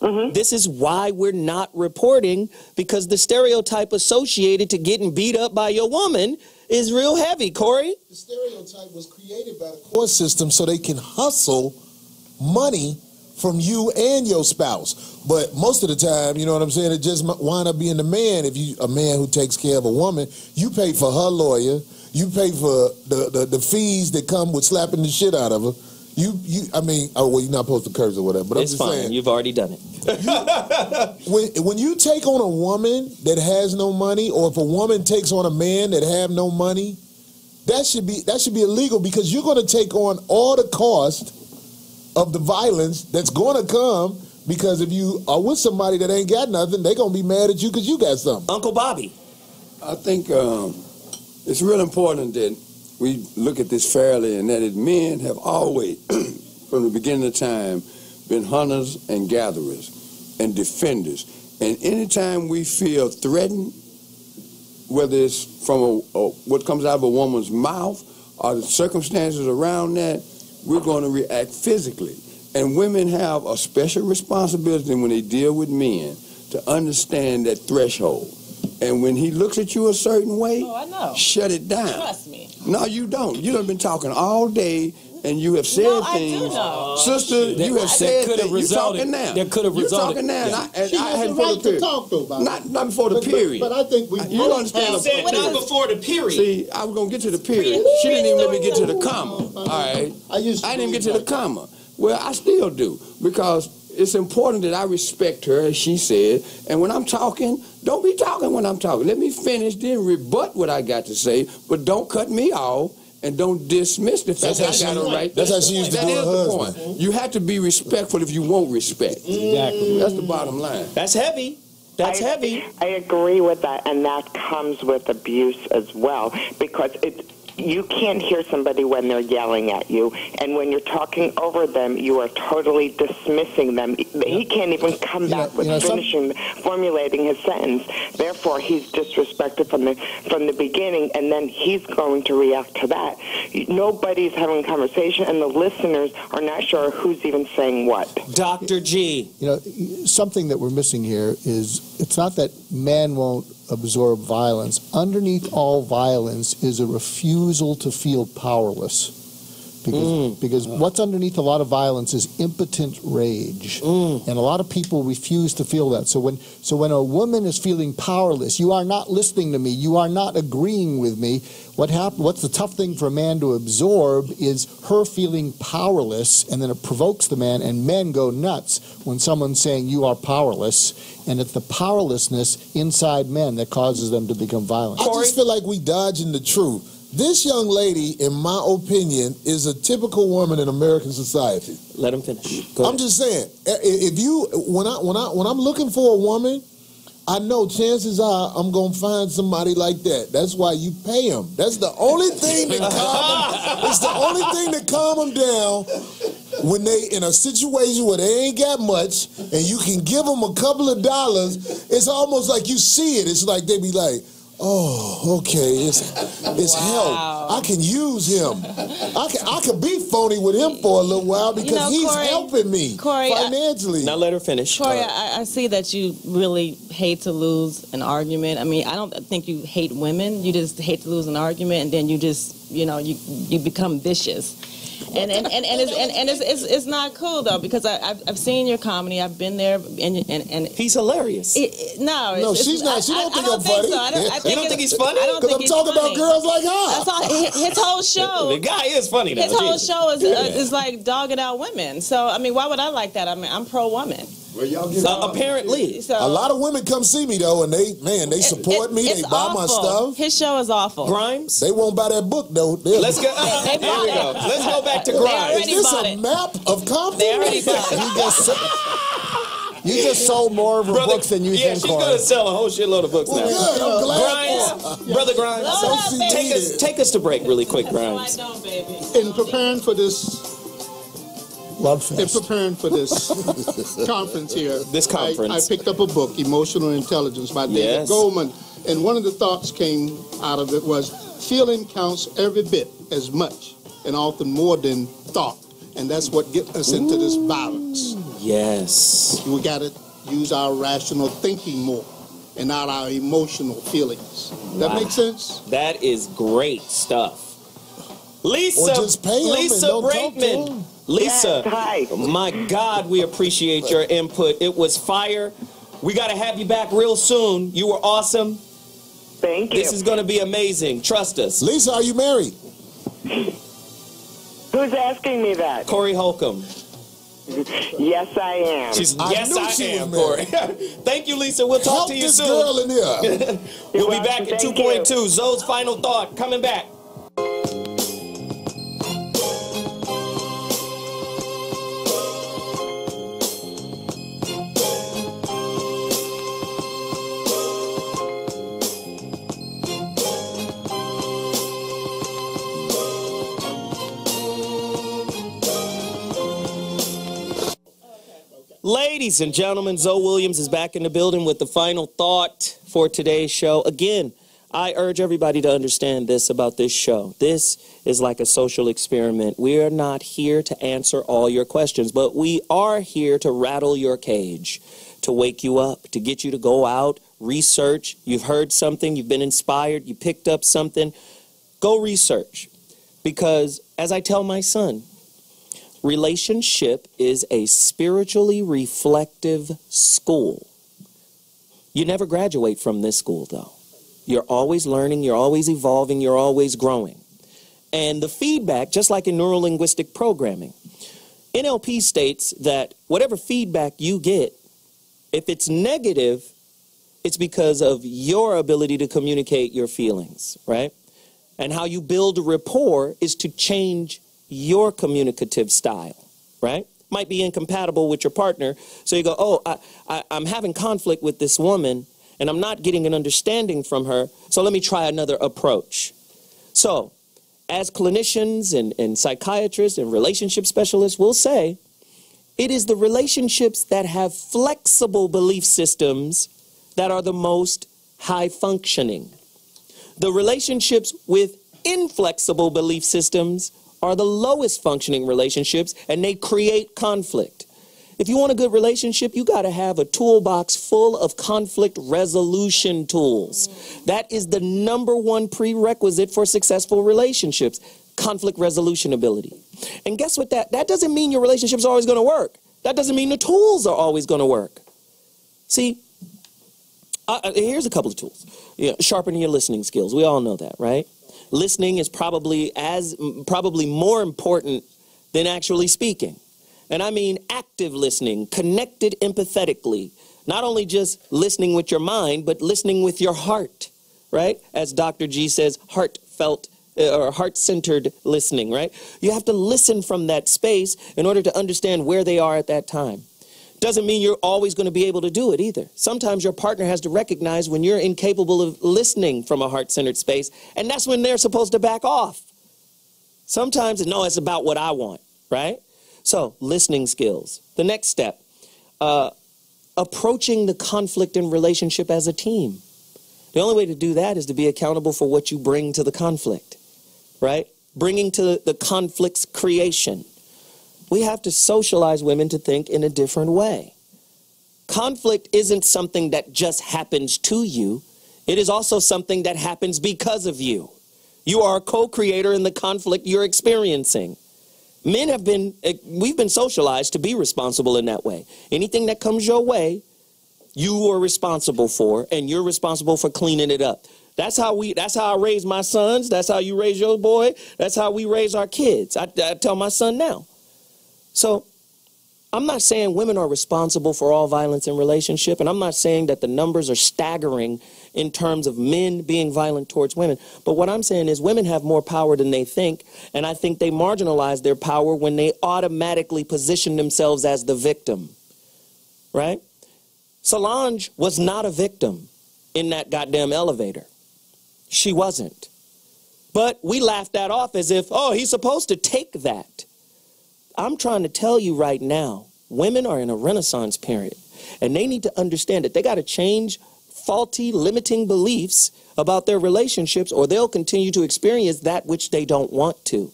This is why we're not reporting, because the stereotype associated to getting beat up by your woman is real heavy, Corey. The stereotype was created by the court system so they can hustle money from you and your spouse. But most of the time, you know what I'm saying, it just wind up being the man. If you a man who takes care of a woman, you pay for her lawyer, you pay for the fees that come with slapping the shit out of her. I mean, oh, well, you're not supposed to curse or whatever, but it's I'm just fine. saying. You've already done it. When you take on a woman that has no money, or if a woman takes on a man that have no money, that should be illegal, because you're going to take on all the cost of the violence that's going to come, because if you are with somebody that ain't got nothing, they're going to be mad at you because you got something. Uncle Bobby. I think it's real important that we look at this fairly, and that is men have always, from the beginning of time, been hunters and gatherers and defenders. And anytime we feel threatened, whether it's from what comes out of a woman's mouth or the circumstances around that, we're going to react physically. And women have a special responsibility when they deal with men to understand that threshold. And when he looks at you a certain way, I know. Shut it down. Trust me. No, you don't. You done been talking all day, and you have said things. I do know. Sister, you have said things. You're talking now. That could have resulted. You're talking now. Yeah. And I had right before the period. to talk, though, about not before the period. But I think we you understand. He said not before the period. See, I was going to get to the period. She didn't even let me get to the comma. All right? I didn't even get to the comma. Well, I still do, because it's important that I respect her, as she said. And when I'm talking, don't be talking when I'm talking. Let me finish, then rebut what I got to say, but don't cut me off and don't dismiss the fact that I got it right. That's how she used to do her husband. The point. You have to be respectful if you want respect. Exactly. That's the bottom line. That's heavy. That's heavy. I agree with that, and that comes with abuse as well, because you can't hear somebody when they're yelling at you, and when you're talking over them, you are totally dismissing them. He can't even come back with formulating his sentence. Therefore, he's disrespected from the beginning, and then he's going to react to that. Nobody's having a conversation, and the listeners are not sure who's even saying what. Dr. G. Something that we're missing here is it's not that men won't absorb violence. Underneath all violence is a refusal to feel powerless. Because what's underneath a lot of violence is impotent rage. And a lot of people refuse to feel that. So when a woman is feeling powerless, you are not listening to me, you are not agreeing with me, what's the tough thing for a man to absorb is her feeling powerless, and then it provokes the man, and men go nuts when someone's saying you are powerless, and it's the powerlessness inside men that causes them to become violent. I just feel like we dodging the truth. This young lady, in my opinion, is a typical woman in American society. Let him finish. I'm just saying, if you when I'm looking for a woman, I know chances are I'm gonna find somebody like that. That's why you pay them. That's the only thing that it's the only thing that calm them down when they in a situation where they ain't got much, and you can give them a couple of dollars. It's almost like you see it. It's like they be like, oh, okay, it's help. I can use him. I can be phony with him for a little while because he's helping me financially. Now let her finish. Corey, I see that you really hate to lose an argument. I mean, I don't think you hate women. You just hate to lose an argument, and then you just, you become vicious. And it's not cool though, because I've seen your comedy. I've been there, and he's hilarious. No, she's not. She don't think I'm funny. You don't think he's funny? Because I'm talking about girls like her. That's all. His whole show. The guy is funny now. His whole show is like dogging out women. So I mean, why would I like that? I mean, I'm pro woman. Well, y'all get apparently. So, a lot of women come see me though, and they support me. They buy my stuff. His show is awful. Grimes. They won't buy that book though. Let's go. Here we go. Let's go back to Grimes. Is this a map of confidence? They already bought it. You just sold more of her books than you think. Yeah, she's going to sell a whole shitload of books now. Good, I'm glad. Grimes, Brother Grimes, take us to break really quick, Grimes. In preparing for this. In preparing for this conference here, I picked up a book, Emotional Intelligence by David Goldman, and one of the thoughts came out of it was feeling counts every bit as much and often more than thought, and that's what gets us into this balance. Yes. We got to use our rational thinking more and not our emotional feelings. That makes sense? That is great stuff. Lisa Brakeman. Lisa, my God, we appreciate your input. It was fire. We got to have you back real soon. You were awesome. Thank you. This is going to be amazing. Trust us. Lisa, are you married? Who's asking me that? Corey Holcomb. Yes, I am. Yes, I am, Corey. Thank you, Lisa. We'll talk to you soon. Help this girl in here. We'll be back at 2.2. Zoe's final thought coming back. Ladies and gentlemen, Zoe Williams is back in the building with the final thought for today's show. Again, I urge everybody to understand this about this show. This is like a social experiment. We are not here to answer all your questions, but we are here to rattle your cage, to wake you up, to get you to go out, research. You've heard something, you've been inspired, you picked up something. Go research. Because as I tell my son, relationship is a spiritually reflective school. You never graduate from this school, though. You're always learning, you're always evolving, you're always growing. And the feedback, just like in neuro-linguistic programming, NLP states that whatever feedback you get, if it's negative, it's because of your ability to communicate your feelings, right? And how you build a rapport is to change your communicative style, right? Might be incompatible with your partner. So you go, oh, I'm having conflict with this woman and I'm not getting an understanding from her. So let me try another approach. So as clinicians and psychiatrists and relationship specialists will say, it is the relationships that have flexible belief systems that are the most high functioning. The relationships with inflexible belief systems are the lowest functioning relationships, and they create conflict. If you want a good relationship, you got to have a toolbox full of conflict resolution tools. That is the #1 prerequisite for successful relationships, conflict resolution ability. And guess what? That doesn't mean your relationship's always going to work. That doesn't mean the tools are always going to work. See, here's a couple of tools. Sharpening your listening skills. We all know that, right? Listening is probably more important than actually speaking. And I mean active listening, connected empathetically, not only just listening with your mind, but listening with your heart, right? As Dr. G says, heartfelt or heart-centered listening, right? You have to listen from that space in order to understand where they are at that time. Doesn't mean you're always going to be able to do it either. Sometimes your partner has to recognize when you're incapable of listening from a heart-centered space, and that's when they're supposed to back off. Sometimes, no, it's about what I want, right? So, listening skills. The next step, approaching the conflict in relationship as a team. The only way to do that is to be accountable for what you bring to the conflict, right? Bringing to the conflict's creation. We have to socialize women to think in a different way. Conflict isn't something that just happens to you. It is also something that happens because of you. You are a co-creator in the conflict you're experiencing. Men we've been socialized to be responsible in that way. Anything that comes your way, you are responsible for, and you're responsible for cleaning it up. That's how I raise my sons. That's how you raise your boy. That's how we raise our kids. I tell my son now. So I'm not saying women are responsible for all violence in relationship, and I'm not saying that the numbers are staggering in terms of men being violent towards women. But what I'm saying is women have more power than they think, and I think they marginalize their power when they automatically position themselves as the victim, right? Solange was not a victim in that goddamn elevator. She wasn't. But we laughed that off as if, oh, he's supposed to take that. I'm trying to tell you right now, women are in a renaissance period, and they need to understand that they got to change faulty, limiting beliefs about their relationships, or they'll continue to experience that which they don't want to.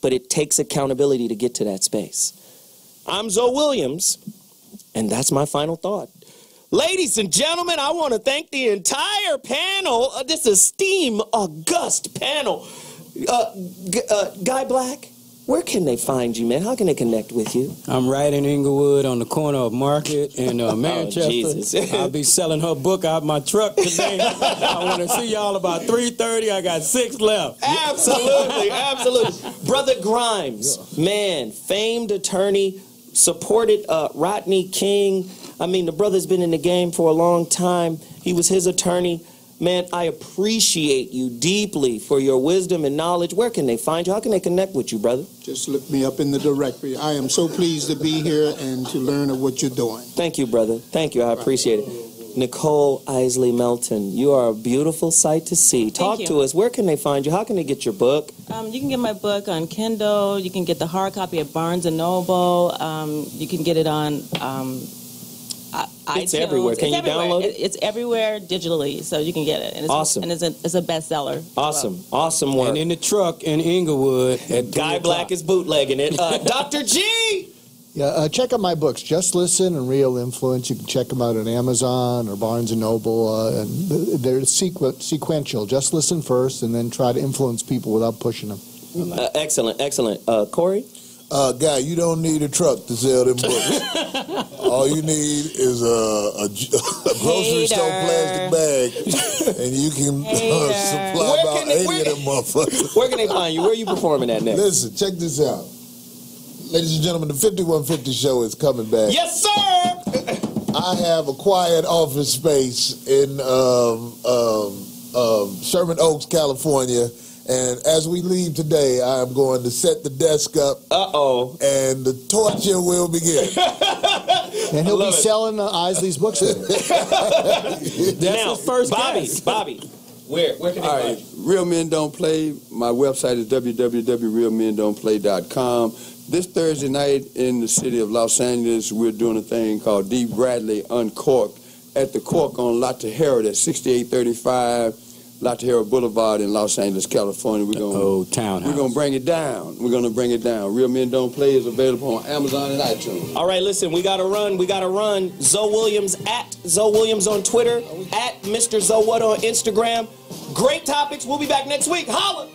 But it takes accountability to get to that space. I'm Zoe Williams, and that's my final thought. Ladies and gentlemen, I want to thank the entire panel, this esteemed, august panel. Guy Black, where can they find you, man? How can they connect with you? I'm right in Inglewood on the corner of Market and Manchester. Oh, Jesus. I'll be selling her book out my truck today. I want to see y'all about 3:30. I got 6 left. Absolutely, absolutely. Brother Grimes, man, famed attorney, supported Rodney King. I mean, the brother's been in the game for a long time. He was his attorney. Man, I appreciate you deeply for your wisdom and knowledge. Where can they find you? How can they connect with you, brother? Just look me up in the directory. I am so pleased to be here and to learn of what you're doing. Thank you, brother. Thank you. I appreciate it. Nicole Isley Melton, you are a beautiful sight to see. Talk to us. Where can they find you? How can they get your book? You can get my book on Kindle. You can get the hard copy at Barnes & Noble. You can get it on It's iTunes. everywhere. Can you download it? It's everywhere digitally, so you can get it. And it's awesome. And it's a bestseller. Awesome. Awesome work. And in the truck in Inglewood at Guy Black is bootlegging it. Dr. G! Yeah, check out my books, Just Listen and Real Influence. You can check them out on Amazon or Barnes & Noble. And they're sequential. Just listen first and then try to influence people without pushing them. Excellent, excellent. Corey? Guy, you don't need a truck to sell them books. All you need is a grocery store plastic bag, and you can supply about 80 of them motherfuckers. Where can they find you? Where are you performing at next? Listen, check this out. Ladies and gentlemen, the 5150 show is coming back. Yes, sir! I have a quiet office space in Sherman Oaks, California. And as we leave today, I am going to set the desk up. And the torture will begin. And he'll be selling Isley's books. That's now, his first Bobby, where can they find you? Real Men Don't Play. My website is www.realmendon'tplay.com. This Thursday night in the city of Los Angeles, we're doing a thing called D. Bradley Uncorked at the Cork on La Tejera. That's 6835 La Tejera Boulevard in Los Angeles, California. We're gonna bring it down. We're gonna bring it down. Real Men Don't Play is available on Amazon and iTunes. All right, listen, we gotta run. Zoe Williams at Zoe Williams on Twitter, at Mr. Zoe What on Instagram. Great topics. We'll be back next week. Holla!